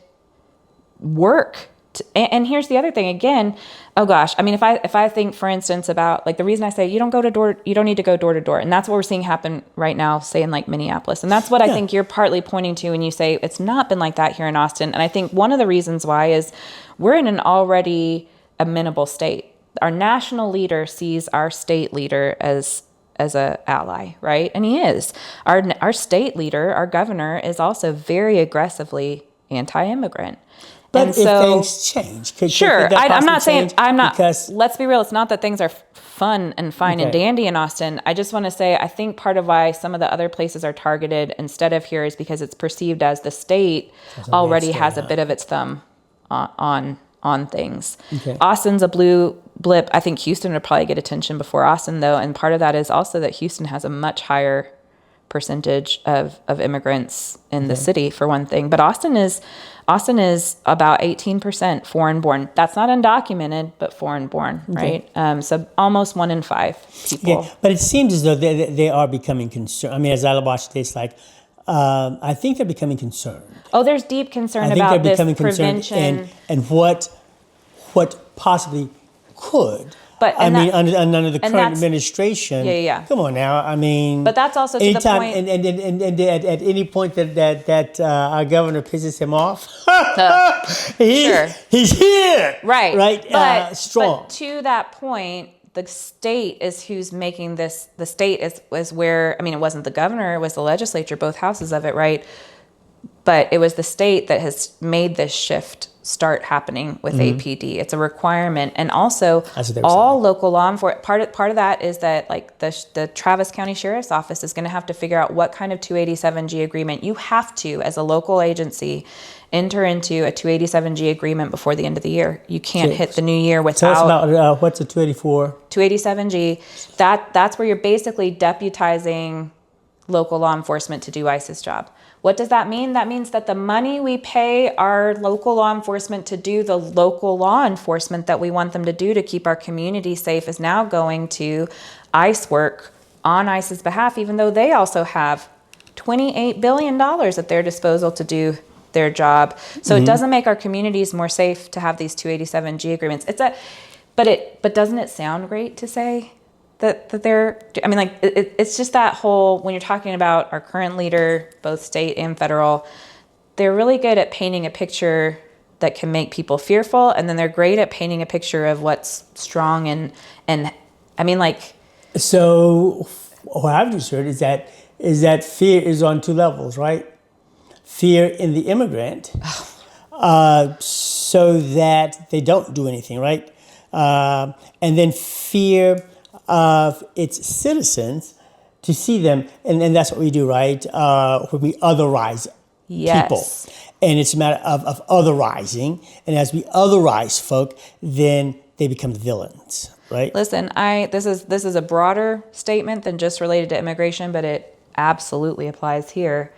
work. And here's the other thing again. Oh gosh, I mean, if I think, for instance, about like the reason I say you don't need to go door to door, and that's what we're seeing happen right now, say in like Minneapolis, and that's what I think you're partly pointing to when you say it's not been like that here in Austin. And I think one of the reasons why is we're in an already amenable state. Our national leader sees our state leader as a ally, right? And he is. Our state leader, our governor, is also very aggressively anti-immigrant. But and if so, things change, could I'm not saying, because, let's be real, it's not that things are fun and fine and dandy in Austin. I just want to say, I think part of why some of the other places are targeted instead of here is because it's perceived as the state already has a bit of its thumb on things. Okay. Austin's a blue blip. I think Houston would probably get attention before Austin though. And part of that is also that Houston has a much higher percentage of immigrants in the city for one thing. But Austin is about 18% foreign born. That's not undocumented, but foreign born, right? So almost 1 in 5 people. Yeah, but it seems as though they are becoming concerned. I mean, as I watch this, like, I think they're becoming concerned. Oh, there's deep concern about this prevention. And what possibly could. But under the current administration, come on now. I mean, but that's also to the point. And at any point that our governor pisses him off, he's here, right, strong. But to that point, the state is who's making this. The state is where. I mean, it wasn't the governor; it was the legislature, both houses of it, right? But it was the state that has made this shift start happening with APD. It's a requirement. And also all local law enforcement, part of that is that like the Travis County Sheriff's Office is going to have to figure out what kind of 287G agreement you have to, as a local agency, enter into a 287G agreement before the end of the year. You can't hit the new year without... Tell us about what's a 284? 287G. That's where you're basically deputizing local law enforcement to do ICE's job. What does that mean? That means that the money we pay our local law enforcement to do the local law enforcement that we want them to do to keep our community safe is now going to ICE work on ICE's behalf, even though they also have $28 billion at their disposal to do their job. So it doesn't make our communities more safe to have these 287G agreements. But doesn't it sound great to say that they're, I mean, like, it's just that whole, when you're talking about our current leader, both state and federal, they're really good at painting a picture that can make people fearful. And then they're great at painting a picture of what's strong and I mean, like. So what I've just heard is that fear is on 2 levels, right? Fear in the immigrant, so that they don't do anything, right? And then fear of its citizens to see them, and that's what we do, right? When we otherize people, and it's a matter of otherizing, and as we otherize folk, then they become the villains, right? Listen, this is a broader statement than just related to immigration, but it absolutely applies here.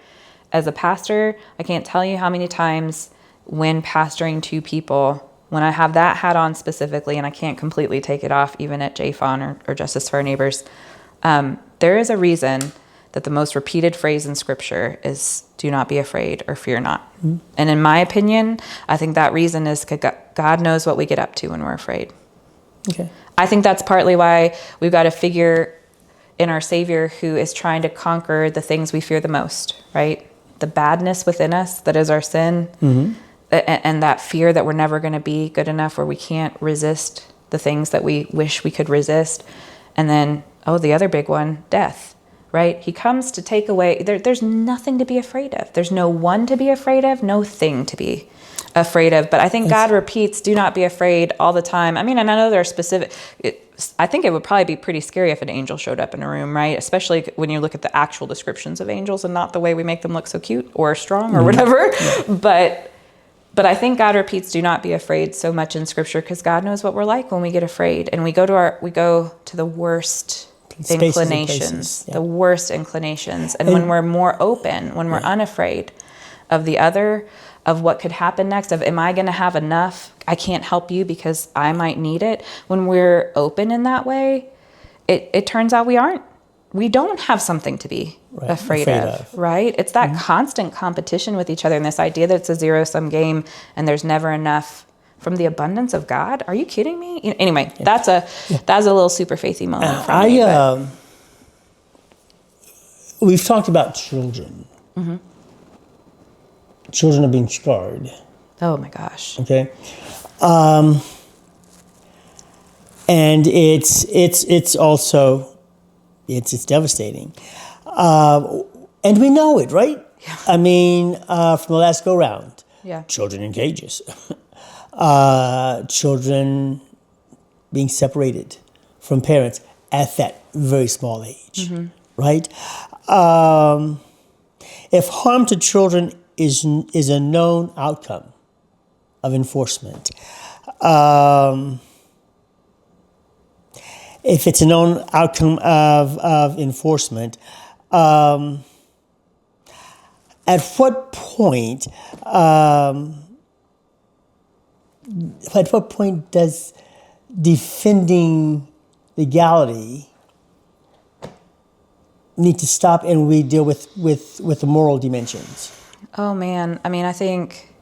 As a pastor, I can't tell you how many times when pastoring 2 people, when I have that hat on specifically, and I can't completely take it off even at JFON or Justice for Our Neighbors, there is a reason that the most repeated phrase in Scripture is do not be afraid or fear not. Mm-hmm. And in my opinion, I think that reason is God knows what we get up to when we're afraid. Okay. I think that's partly why we've got a figure in our Savior who is trying to conquer the things we fear the most, right? The badness within us that is our sin. Mm-hmm. And that fear that we're never going to be good enough, where we can't resist the things that we wish we could resist. And then, the other big one, death, right? He comes to take away, there's nothing to be afraid of. There's no one to be afraid of, no thing to be afraid of. But I think God repeats, do not be afraid all the time. I mean, and I know there are specific, I think it would probably be pretty scary if an angel showed up in a room, right? Especially when you look at the actual descriptions of angels and not the way we make them look so cute or strong or whatever. But I think God repeats, do not be afraid so much in Scripture, because God knows what we're like when we get afraid. And we go to the worst inclinations, the worst inclinations. And when we're more open, when we're unafraid of the other, of what could happen next, of am I going to have enough? I can't help you because I might need it. When we're open in that way, it turns out we don't have something to be afraid of, right? It's that constant competition with each other, and this idea that it's a zero-sum game and there's never enough from the abundance of God. Are you kidding me? Anyway, that's a little super faithy moment for me. We've talked about children. Mm-hmm. Children are being scarred. Oh my gosh. Okay. And it's also it's devastating. And we know it, right? Yeah. I mean, from the last go round. Yeah. Children in cages. Children being separated from parents at that very small age, right? If harm to children is a known outcome of enforcement, if it's a known outcome of enforcement, at what point does defending legality need to stop and we deal with the moral dimensions? Oh man, I mean, I think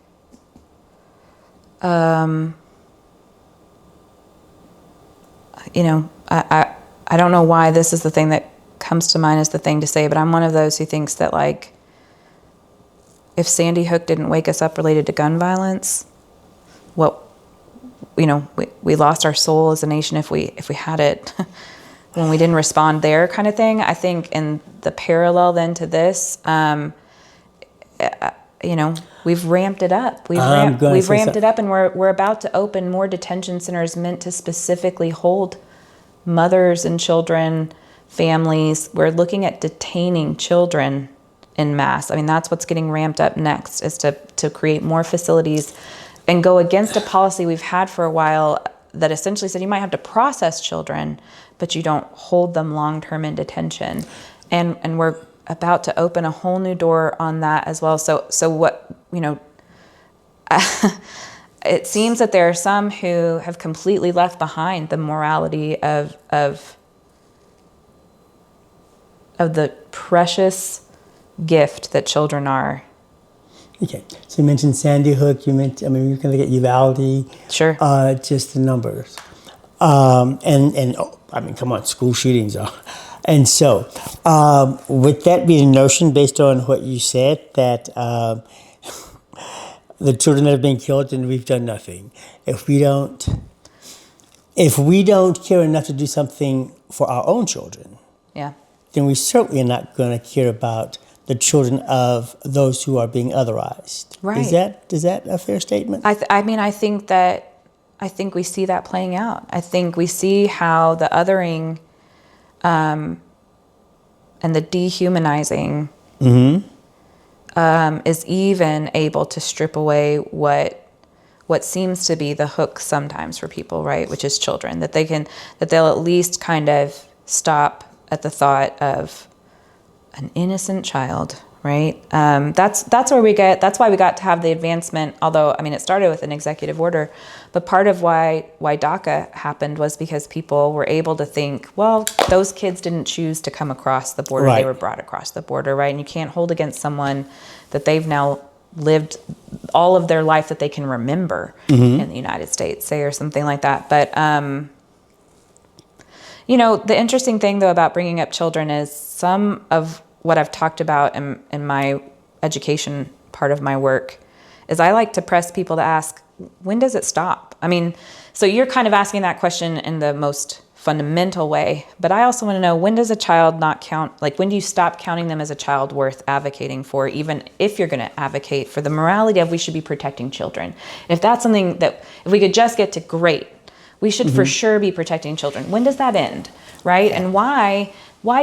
I don't know why this is the thing that comes to mind as the thing to say, but I'm one of those who thinks that, like, if Sandy Hook didn't wake us up related to gun violence, we lost our soul as a nation if we had it when we didn't respond there, kind of thing. I think in the parallel then to this, we've ramped it up. We've ramped it up, and we're about to open more detention centers meant to specifically hold mothers and children, families. We're looking at detaining children en masse. I mean, that's what's getting ramped up next, is to create more facilities and go against a policy we've had for a while that essentially said you might have to process children, but you don't hold them long-term in detention. And we're about to open a whole new door on that as well. So what, it seems that there are some who have completely left behind the morality of the precious gift that children are. Okay, so you mentioned Sandy Hook. You're going to look at Uvalde. Sure. Just the numbers, and come on, school shootings are. And so, would that be the notion, based on what you said, that the children that have been killed and we've done nothing? If we don't care enough to do something for our own children, then we certainly are not going to care about the children of those who are being otherized. Right. Is that a fair statement? I think we see that playing out. I think we see how the othering and the dehumanizing is even able to strip away what seems to be the hook sometimes for people, right? Which is children, that they'll at least kind of stop at the thought of an innocent child, right? That's why we got to have the advancement, although, it started with an executive order, but part of why DACA happened was because people were able to think, well, those kids didn't choose to come across the border. Right. They were brought across the border, right? And you can't hold against someone that they've now lived all of their life that they can remember in the United States, say, or something like that. But, the interesting thing, though, about bringing up children is some of what I've talked about in my education part of my work is I like to press people to ask, when does it stop? So you're kind of asking that question in the most fundamental way. But I also want to know, when does a child not count? Like, when do you stop counting them as a child worth advocating for, even if you're going to advocate for the morality of we should be protecting children? If that's something that, if we could just get to great, we should for sure be protecting children. When does that end, right? And why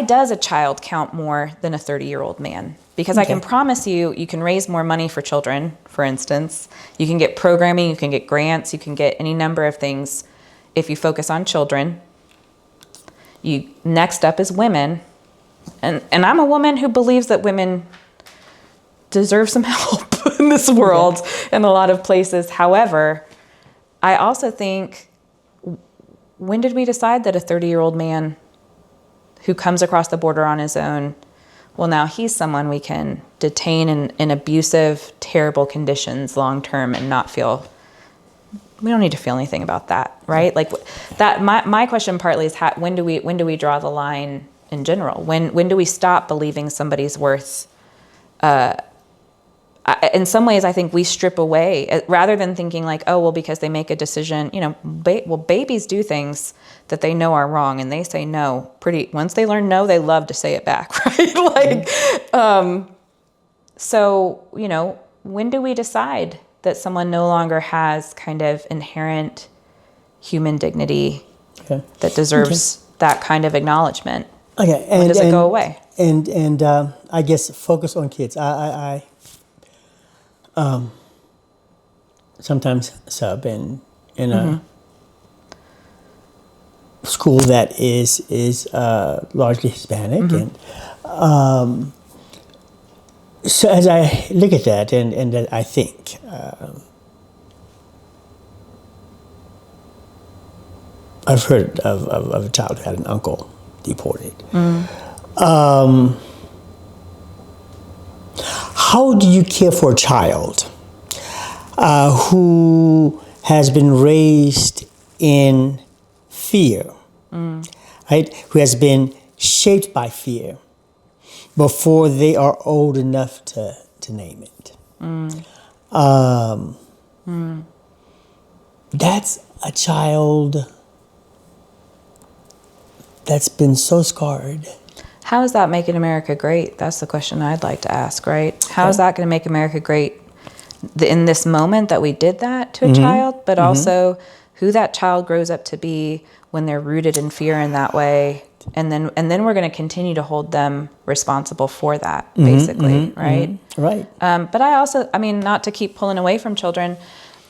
does a child count more than a 30-year-old man? Because I can promise you, you can raise more money for children, for instance. You can get programming, you can get grants, you can get any number of things if you focus on children. Next up is women. And I'm a woman who believes that women deserve some help in this world in a lot of places. However, I also think, when did we decide that a 30-year-old man who comes across the border on his own, well, now he's someone we can detain in abusive, terrible conditions long-term and not feel, we don't need to feel anything about that, right? Like that, my question partly is, when do we draw the line in general? When do we stop believing somebody's worth? In some ways, I think we strip away, rather than thinking like, oh, well, because they make a decision, babies do things that they know are wrong, and they say no once they learn no, they love to say it back, right? So, when do we decide that someone no longer has kind of inherent human dignity that deserves that kind of acknowledgement? Okay. And when does it go away? And I guess focus on kids. I sometimes sub in a school that is largely Hispanic, and so as I look at that, and I think I've heard of a child who had an uncle deported. How do you care for a child who has been raised in fear, right? Who has been shaped by fear before they are old enough to name it? That's a child that's been so scarred. How is that making America great? That's the question I'd like to ask, right? How is that going to make America great in this moment that we did that to a child, but also who that child grows up to be when they're rooted in fear in that way, and then we're going to continue to hold them responsible for that, basically, right? Right. But I also, not to keep pulling away from children,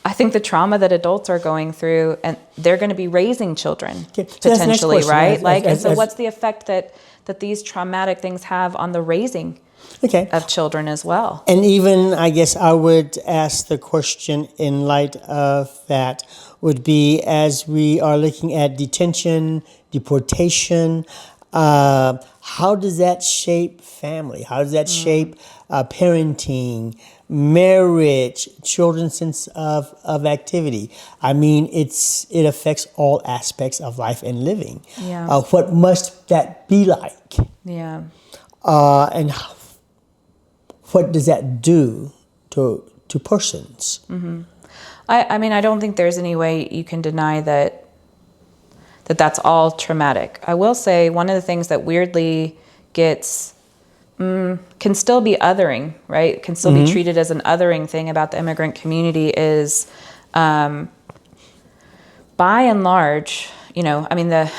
I think the trauma that adults are going through, and they're going to be raising children potentially, right? So what's the effect that these traumatic things have on the raising of children as well? And even, I guess I would ask the question in light of that would be, as we are looking at detention, deportation, how does that shape family? How does that shape parenting, marriage, children's sense of activity? It affects all aspects of life and living. What must that be like? And what does that do to persons? I don't think there's any way you can deny that that's all traumatic. I will say one of the things that weirdly gets can still be othering, right? Can still be treated as an othering thing about the immigrant community is, by and large, the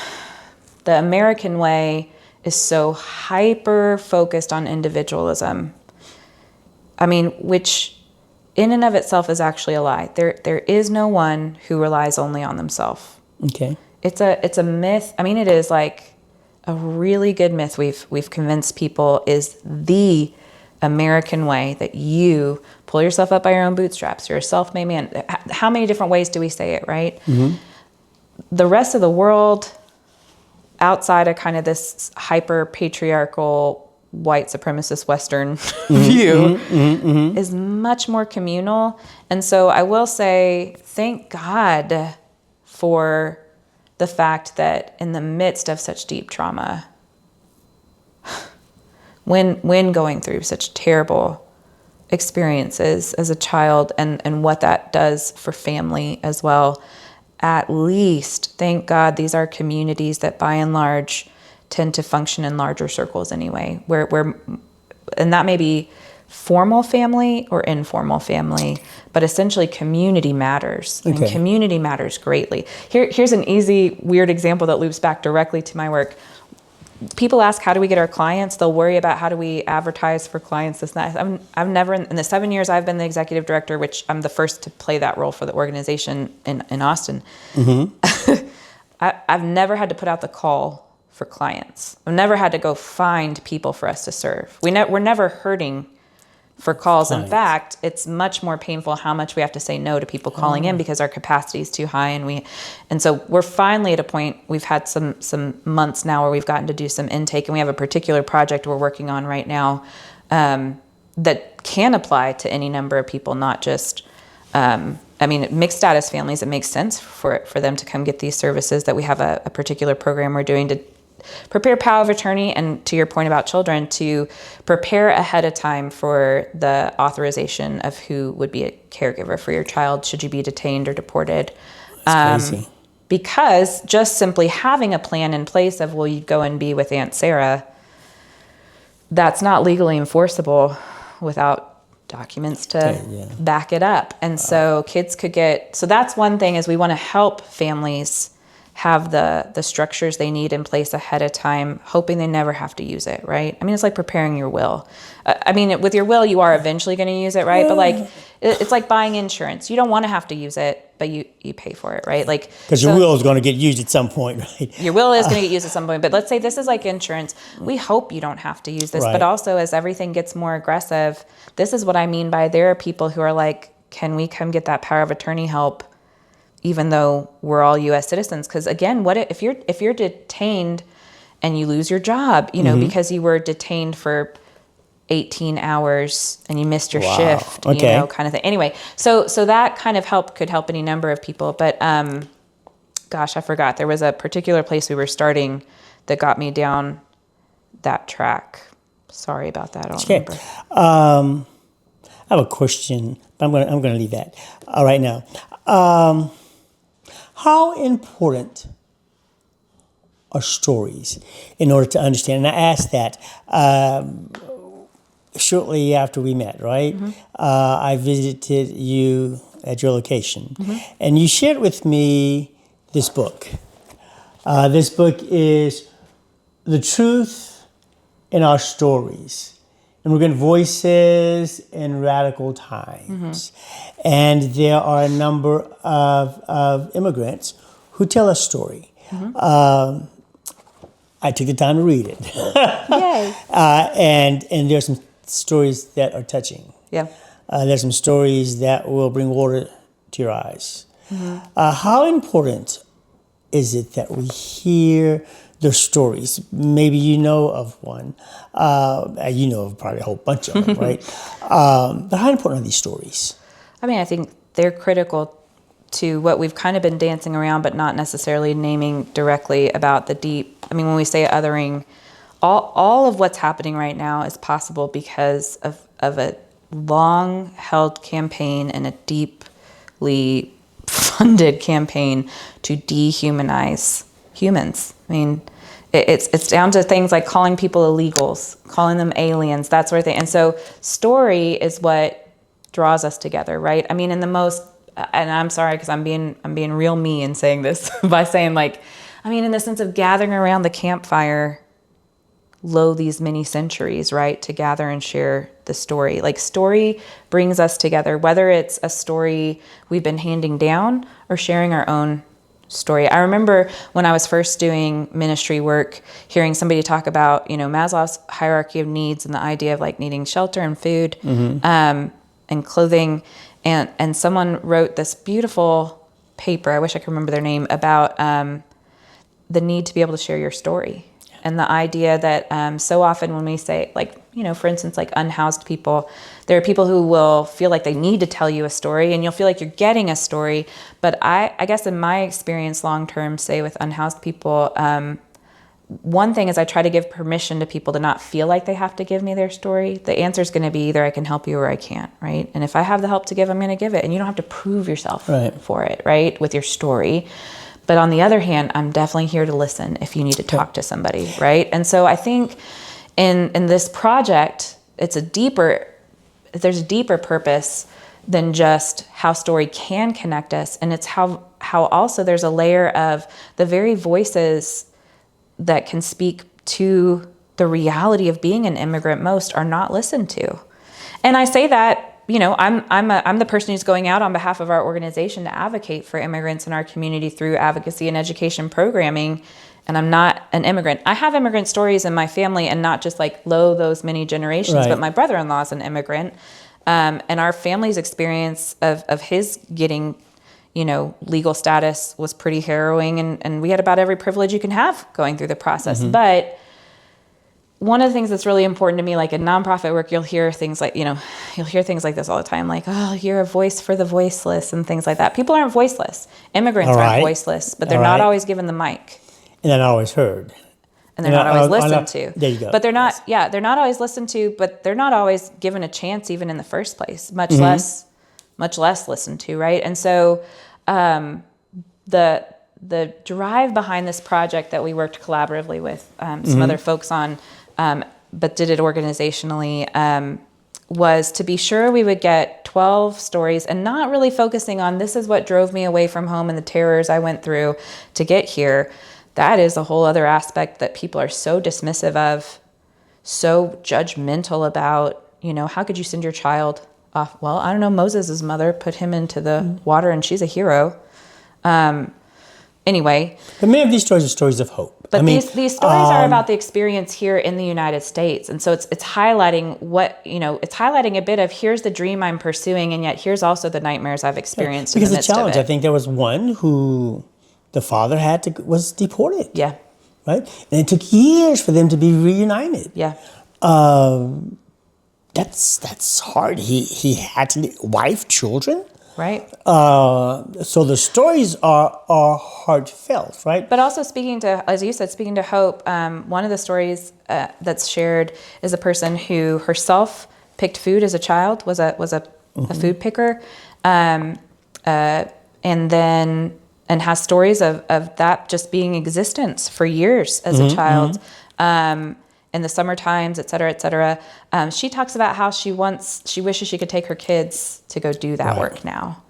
American way is so hyper focused on individualism. Which in and of itself is actually a lie. There is no one who relies only on themselves. Okay. It's a myth. It is like a really good myth we've convinced people is the American way, that you pull yourself up by your own bootstraps. You're a self-made man. How many different ways do we say it, right? The rest of the world, outside of kind of this hyper-patriarchal, white supremacist Western view, is much more communal. And so I will say, thank God for the fact that in the midst of such deep trauma, when going through such terrible experiences as a child, and what that does for family as well, at least, thank God, these are communities that by and large tend to function in larger circles anyway, where and that may be formal family or informal family, but essentially community matters. Okay. And community matters greatly. Here's an easy, weird example that loops back directly to my work. People ask, how do we get our clients? They'll worry about how do we advertise for clients, this and that. I've never, in the 7 years I've been the executive director, which I'm the first to play that role for the organization in Austin, I've never had to put out the call for clients. I've never had to go find people for us to serve. We're never hurting for calls. In fact, it's much more painful how much we have to say no to people calling in because our capacity is too high, and so we're finally at a point. We've had some months now where we've gotten to do some intake, and we have a particular project we're working on right now that can apply to any number of people, not just mixed status families. It makes sense for them to come get these services. That we have a particular program we're doing to prepare power of attorney, and to your point about children, to prepare ahead of time for the authorization of who would be a caregiver for your child should you be detained or deported. That's crazy. Because just simply having a plan in place of, well, you go and be with Aunt Sarah, that's not legally enforceable without documents to back it up. And so kids could get, so that's one thing, is we want to help families have the structures they need in place ahead of time, hoping they never have to use it, right? I mean, it's like preparing your will. With your will, you are eventually going to use it, right? But like, it's like buying insurance. You don't want to have to use it, but you pay for it, right? Like, because your will is going to get used at some point, right? Your will is going to get used at some point. But let's say this is like insurance. We hope you don't have to use this. But also, as everything gets more aggressive, this is what I mean by there are people who are like, can we come get that power of attorney help, even though we're all U.S. citizens? Because again, what if you're detained and you lose your job, because you were detained for 18 hours and you missed your shift, kind of thing. Anyway, so that kind of could help any number of people. But gosh, I forgot. There was a particular place we were starting that got me down that track. Sorry about that. I don't remember. I have a question, but I'm going to leave that right now. How important are stories in order to understand? And I asked that shortly after we met, right? I visited you at your location, and you shared with me this book. This book is The Truth in Our Stories. Immigrant Voices in Radical Times. And there are a number of immigrants who tell a story. I took the time to read it. Yay. And there's some stories that are touching. Yeah. There's some stories that will bring water to your eyes. How important is it that we hear the stories? Maybe you know of one. You know of probably a whole bunch of them, right? But how important are these stories? I mean, I think they're critical to what we've kind of been dancing around, but not necessarily naming directly about the deep. I mean, when we say othering, all of what's happening right now is possible because of a long-held campaign and a deeply funded campaign to dehumanize humans. I mean, it's down to things like calling people illegals, calling them aliens, that sort of thing. And so story is what draws us together, right? I mean, in the most, and I'm sorry because I'm being real me in saying this by saying in the sense of gathering around the campfire, lo these many centuries, right? To gather and share the story. Like, story brings us together, whether it's a story we've been handing down or sharing our own story. I remember when I was first doing ministry work, hearing somebody talk about, Maslow's hierarchy of needs and the idea of like needing shelter and food, and clothing. And someone wrote this beautiful paper, I wish I could remember their name, about the need to be able to share your story. And the idea that so often when we say, for instance, like unhoused people, there are people who will feel like they need to tell you a story, and you'll feel like you're getting a story. But I guess in my experience long-term, say with unhoused people, one thing is I try to give permission to people to not feel like they have to give me their story. The answer is going to be either I can help you or I can't, right? And if I have the help to give, I'm going to give it. And you don't have to prove yourself for it, right, with your story. But on the other hand, I'm definitely here to listen if you need to talk to somebody, right? And so I think in this project, there's a deeper purpose than just how story can connect us. And it's how also there's a layer of the very voices that can speak to the reality of being an immigrant most are not listened to. And I say that, I'm the person who's going out on behalf of our organization to advocate for immigrants in our community through advocacy and education programming. And I'm not an immigrant. I have immigrant stories in my family, and not just like those many generations, but my brother-in-law is an immigrant. And our family's experience of his getting, legal status was pretty harrowing, and we had about every privilege you can have going through the process. But one of the things that's really important to me, like in nonprofit work, you'll hear things like this all the time, like, oh, you're a voice for the voiceless and things like that. People aren't voiceless. Immigrants aren't voiceless, but they're not always given the mic. And they're not always heard. And they're not always listened to. There you go. But they're not, they're not always listened to, but they're not always given a chance even in the first place, much less listened to, right? And so the drive behind this project that we worked collaboratively with some other folks on, but did it organizationally, was to be sure we would get 12 stories and not really focusing on this is what drove me away from home and the terrors I went through to get here. That is a whole other aspect that people are so dismissive of, so judgmental about. How could you send your child off? Well, I don't know, Moses' mother put him into the water and she's a hero. Anyway. But many of these stories are stories of hope. But these stories are about the experience here in the United States. And so it's highlighting it's highlighting a bit of here's the dream I'm pursuing, and yet here's also the nightmares I've experienced in the midst of it. Because the challenge, I think there was one who the father was deported. Yeah. Right? And it took years for them to be reunited. Yeah. That's hard. He had to wife, children. Right. So the stories are heartfelt, right? But also speaking to hope, one of the stories that's shared is a person who herself picked food as a child, was a food picker, and has stories of that just being existence for years as a child. In the summer times, et cetera, et cetera. She talks about how she wishes she could take her kids to go do that work now.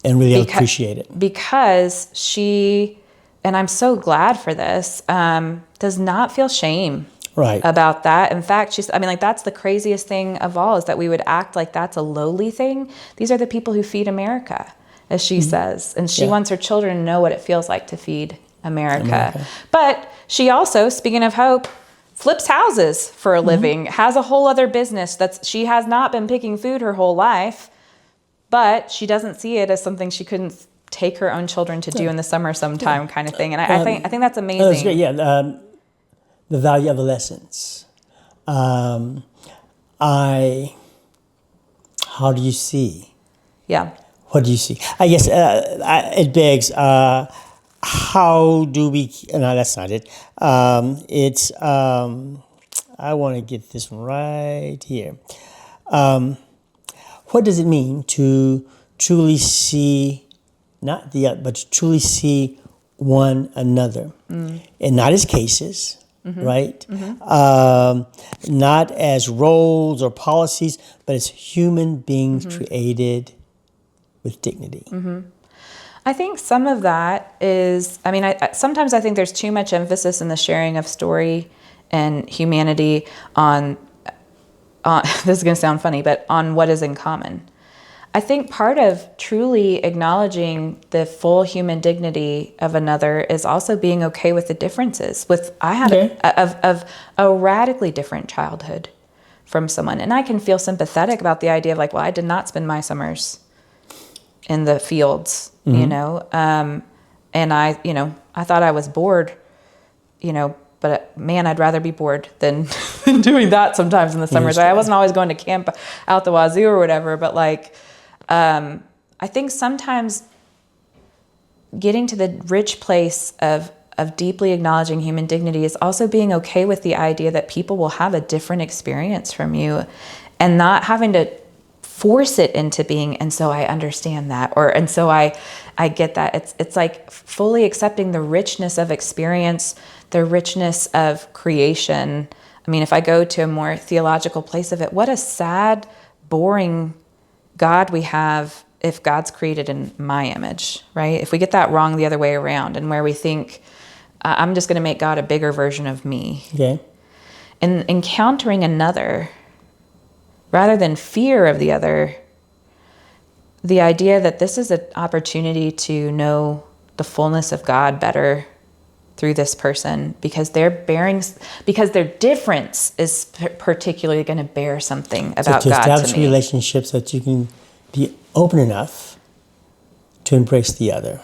And really appreciate it. Because she, and I'm so glad for this, does not feel shame about that. In fact, that's the craziest thing of all, is that we would act like that's a lowly thing. These are the people who feed America, as she says. And she wants her children to know what it feels like to feed America. But she also, speaking of hope, flips houses for a living, has a whole other business she has not been picking food her whole life, but she doesn't see it as something she couldn't take her own children to do in the summer sometime kind of thing. And I think that's amazing. That's great. Yeah. The value of the lessons. How do you see? Yeah. What do you see? I guess it begs, how do we? No, that's not it. It's. I want to get this right here. What does it mean to truly see, not the other, but to truly see one another, and not as cases, right? Not as roles or policies, but as human beings created with dignity. I think some of that is, sometimes I think there's too much emphasis in the sharing of story and humanity on this is going to sound funny, but on what is in common. I think part of truly acknowledging the full human dignity of another is also being okay with the differences. I had a radically different childhood from someone, and I can feel sympathetic about the idea of I did not spend my summers in the fields, and I thought I was bored, but man, I'd rather be bored than doing that sometimes in the summers. I wasn't always going to camp out the wazoo or whatever, but I think sometimes getting to the rich place of deeply acknowledging human dignity is also being okay with the idea that people will have a different experience from you, and not having to force it into being, and so I understand that, and so I get that. It's like fully accepting the richness of experience, the richness of creation. I mean, if I go to a more theological place of it, what a sad, boring God we have if God's created in my image, right? If we get that wrong the other way around, and where we think, I'm just going to make God a bigger version of me. Okay. And encountering another, rather than fear of the other, the idea that this is an opportunity to know the fullness of God better through this person, because their difference is particularly going to bear something about to God establish to me. relationships that you can be open enough to embrace the other.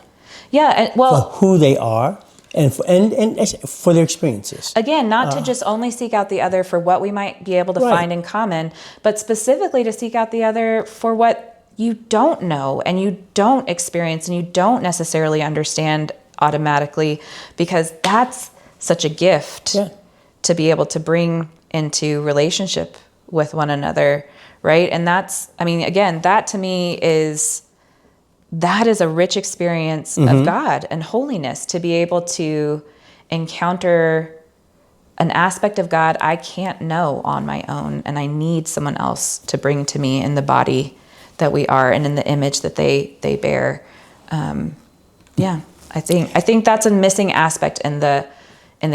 Yeah, and For who they are and for their experiences. Again, not to just only seek out the other for what we might be able to find in common, but specifically to seek out the other for what you don't know and you don't experience and you don't necessarily understand automatically, because that's such a gift to be able to bring into relationship with one another, right? And that's, I mean, again, that to me is a rich experience of God and holiness, to be able to encounter an aspect of God I can't know on my own, and I need someone else to bring to me in the body that we are and in the image that they bear. I think that's a missing aspect in the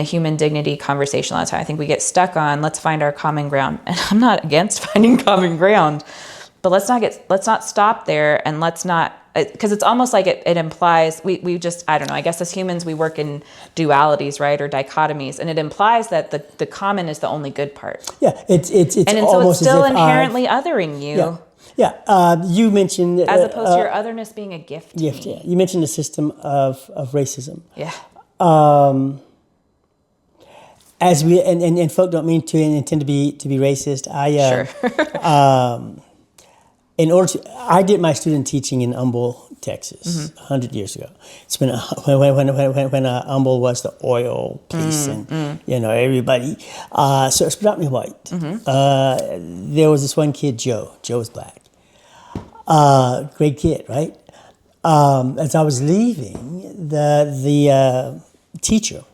human dignity conversation a lot of time. I think we get stuck on, let's find our common ground. And I'm not against finding common ground, but let's not stop there, and let's not, because it's almost like it implies we just, I don't know, I guess as humans we work in dualities, right, or dichotomies, and it implies that the common is the only good part. Yeah, it's and so it's still inherently othering you. You mentioned as opposed to your otherness being a gift. To me. Yeah. You mentioned the system of racism. Yeah. As we and folk don't mean to intend to be racist. I did my student teaching in Humble, Texas, 100 years ago. It's been when Humble was the oil place, and everybody. So it's predominantly white. There was this one kid, Joe. Joe was black. Great kid, right? As I was leaving, the teacher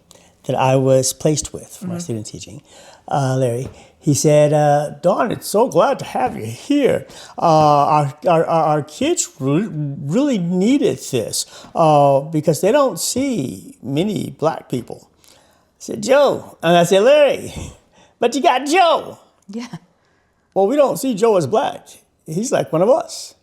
that I was placed with for my student teaching, Larry, he said, Don, it's so glad to have you here. Our kids really needed this because they don't see many black people. I said, Joe. And I said, Larry, but you got Joe. Yeah. Well, we don't see Joe as black. He's like one of us.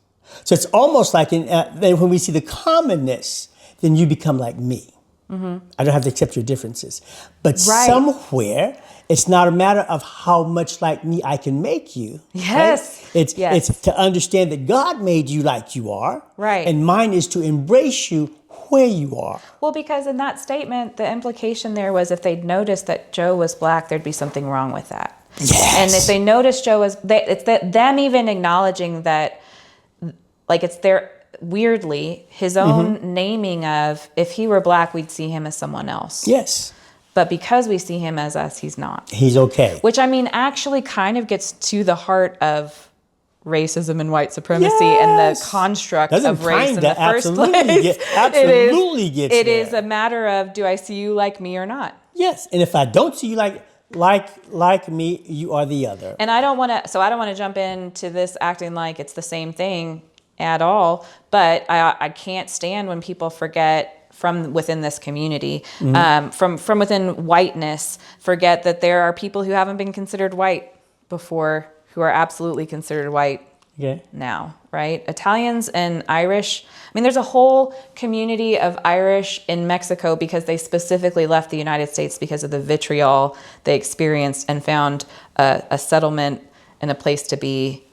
So it's almost like when we see the commonness, then you become like me. I don't have to accept your differences. But somewhere, it's not a matter of how much like me I can make you. Yes. Right? It's to understand that God made you like you are. Right. And mine is to embrace you where you are. Well, because in that statement, the implication there was if they'd noticed that Joe was black, there'd be something wrong with that. Yes. And if they noticed Joe was, it's that them even acknowledging that, like it's their, weirdly, his own naming of, if he were black, we'd see him as someone else. Yes. But because we see him as us, he's not. He's okay. Which, I mean, actually kind of gets to the heart of racism and white supremacy and the construct of race in the first place. Absolutely gets it there. is a matter of, do I see you like me or not? Yes. And if I don't see you like me, you are the other. And I don't want to jump into this acting like it's the same thing at all, but I can't stand when people forget from within this community, from within whiteness, forget that there are people who haven't been considered white before who are absolutely considered white now, right? Italians and Irish. I mean, there's a whole community of Irish in Mexico because they specifically left the United States because of the vitriol they experienced and found a settlement and a place to be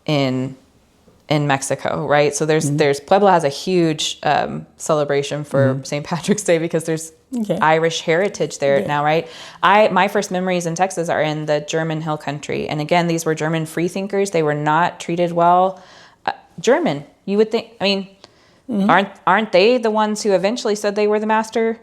in Mexico, right? So there's Puebla has a huge celebration for St. Patrick's Day because there's Irish heritage there now, right? My first memories in Texas are in the German Hill Country, and again, these were German freethinkers. They were not treated well. German, you would think. I mean, aren't they the ones who eventually said they were the master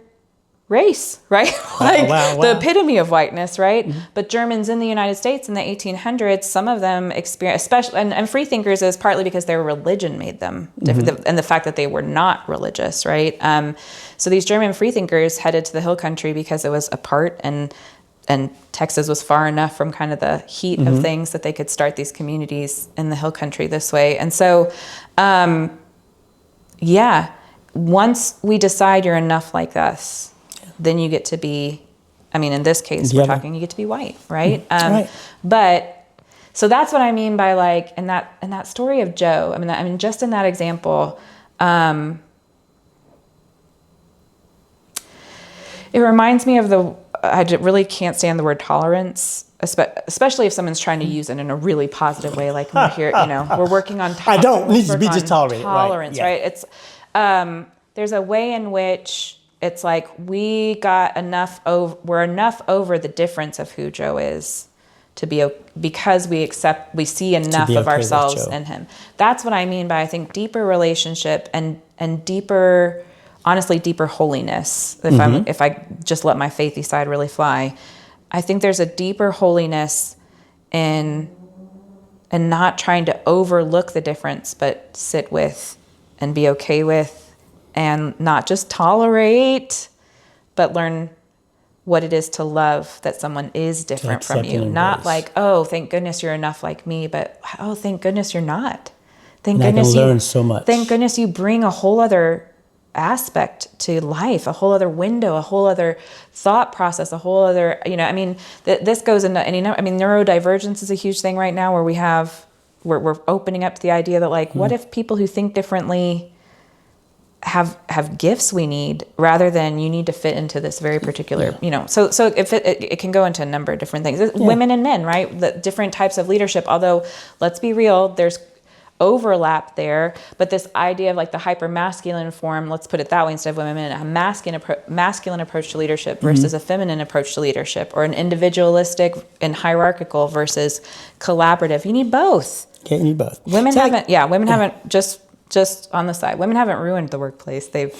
race, right? Like Wow. the epitome of whiteness, right? But Germans in the United States in the 1800s, some of them experienced, especially, and free thinkers is partly because their religion made them different, and the fact that they were not religious, right? So these German free thinkers headed to the hill country because it was apart, and Texas was far enough from kind of the heat of things that they could start these communities in the hill country this way. And so, once we decide you're enough like us, then you get to be, I mean, in this case, we're talking, you get to be white, right? Right. But, so that's what I mean by like, in that story of Joe, I mean, just in that example, it reminds me of I really can't stand the word tolerance, especially if someone's trying to use it in a really positive way, like we're here, we're working on I don't need to be just tolerated. Tolerance, right? It's, there's a way in which it's like we're enough over the difference of who Joe is to be, because we see enough of ourselves in him. That's what I mean by, I think, deeper relationship and deeper, honestly, deeper holiness. If I just let my faithy side really fly, I think there's a deeper holiness in not trying to overlook the difference, but sit with and be okay with, and not just tolerate, but learn what it is to love that someone is different from you. Not like, oh, thank goodness you're enough like me, but oh, thank goodness you're not. Thank goodness you learn so much. Thank goodness you bring a whole other aspect to life, a whole other window, a whole other thought process, a whole other, this goes into any, neurodivergence is a huge thing right now, where we're opening up to the idea that like, what if people who think differently have gifts we need, rather than you need to fit into this very particular, so if it can go into a number of different things. Women and men, right? The different types of leadership, although let's be real, there's overlap there, but this idea of like the hyper masculine form, let's put it that way, instead of women, a masculine approach to leadership versus a feminine approach to leadership, or an individualistic and hierarchical versus collaborative. You need both. Okay, you need both. Women haven't just on the side. Women haven't ruined the workplace. They've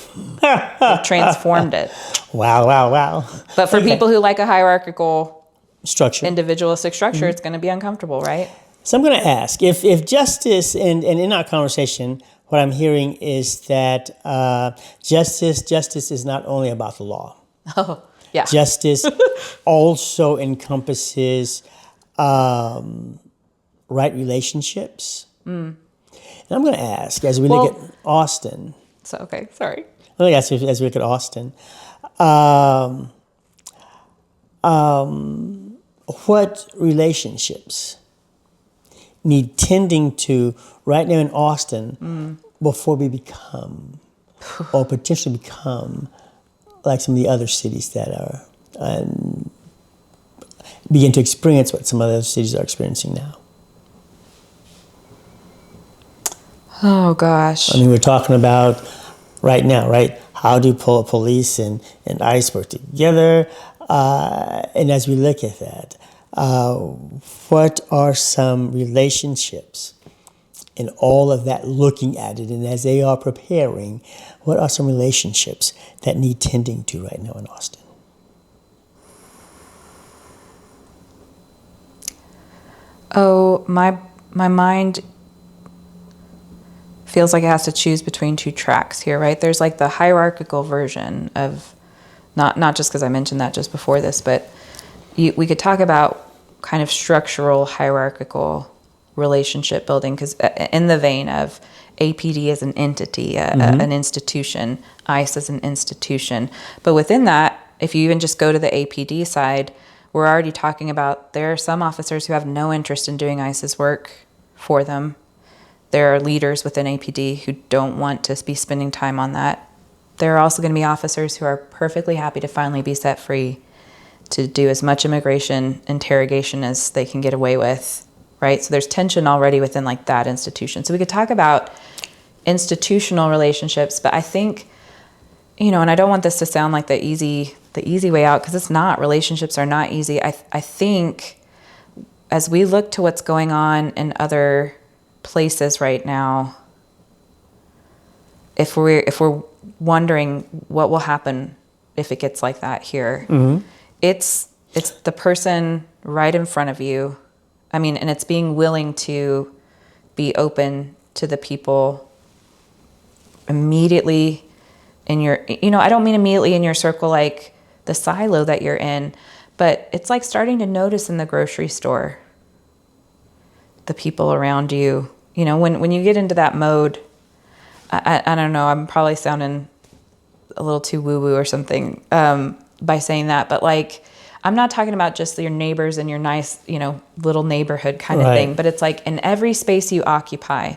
transformed it. Wow. But for people who like a hierarchical structure, individualistic structure, it's going to be uncomfortable, right? So I'm going to ask, if justice, and in our conversation, what I'm hearing is that justice is not only about the law. Oh, yeah. Justice also encompasses right relationships. And I'm going to ask, as we look at Austin. So, okay, sorry. I'm going to ask you, as we look at Austin, what relationships need tending to right now in Austin before we become, or potentially become, like some of the other cities that are, begin to experience what some other cities are experiencing now? Oh, gosh. I mean, we're talking about right now, right? How do police and ICE work together? And as we look at that, what are some relationships in all of that, looking at it, and as they are preparing, what are some relationships that need tending to right now in Austin? Oh, my mind feels like it has to choose between two tracks here, right? There's like the hierarchical version of, not just because I mentioned that just before this, but we could talk about kind of structural hierarchical relationship building, because in the vein of APD as an entity, an institution, ICE as an institution. But within that, if you even just go to the APD side, we're already talking about there are some officers who have no interest in doing ICE's work for them. There are leaders within APD who don't want to be spending time on that. There are also going to be officers who are perfectly happy to finally be set free to do as much immigration interrogation as they can get away with, right? So there's tension already within like that institution. So we could talk about institutional relationships, but I think, and I don't want this to sound like the easy way out, because it's not. Relationships are not easy. I think as we look to what's going on in other places right now, if we're wondering what will happen if it gets like that here. Mm-hmm. It's the person right in front of you. I mean, and it's being willing to be open to the people immediately in your, I don't mean immediately in your circle, like the silo that you're in, but it's like starting to notice in the grocery store, the people around you, when you get into that mode. I don't know, I'm probably sounding a little too woo-woo or something by saying that, but like, I'm not talking about just your neighbors and your nice, little neighborhood kind of thing, but it's like in every space you occupy,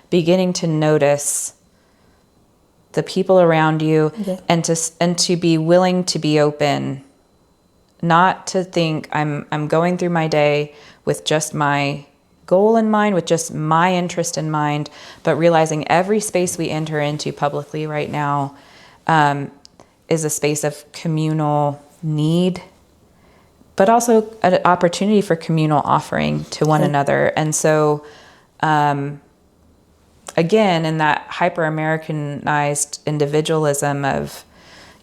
beginning to notice the people around you, and to be willing to be open, not to think I'm going through my day with just my goal in mind, with just my interest in mind, but realizing every space we enter into publicly right now is a space of communal need, but also an opportunity for communal offering to one another. And so, again, in that hyper-Americanized individualism of,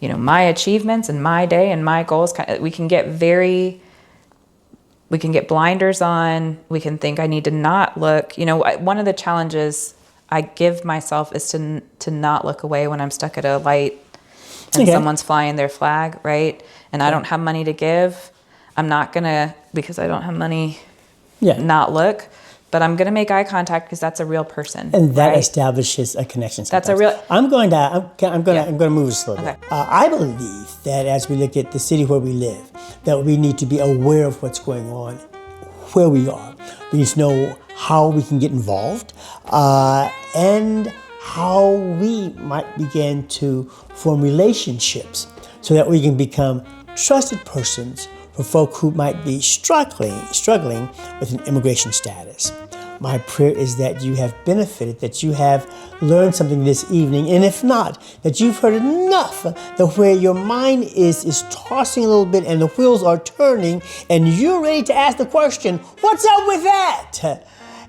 my achievements and my day and my goals, we can get blinders on. We can think I need to not look. One of the challenges I give myself is to not look away when I'm stuck at a light and someone's flying their flag, right? And I don't have money to give. I'm not going to, because I don't have money, not look. But I'm going to make eye contact because that's a real person. And that establishes a connection. Sometimes. That's a real. I'm going to move this a little bit. I believe that as we look at the city where we live, that we need to be aware of what's going on, where we are. We need to know how we can get involved, and how we might begin to form relationships so that we can become trusted persons for folk who might be struggling with an immigration status. My prayer is that you have benefited, that you have learned something this evening, and if not, that you've heard enough that where your mind is tossing a little bit and the wheels are turning and you're ready to ask the question, what's up with that?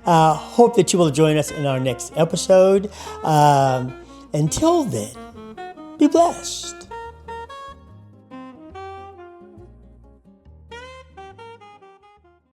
Hope that you will join us in our next episode. Until then, be blessed.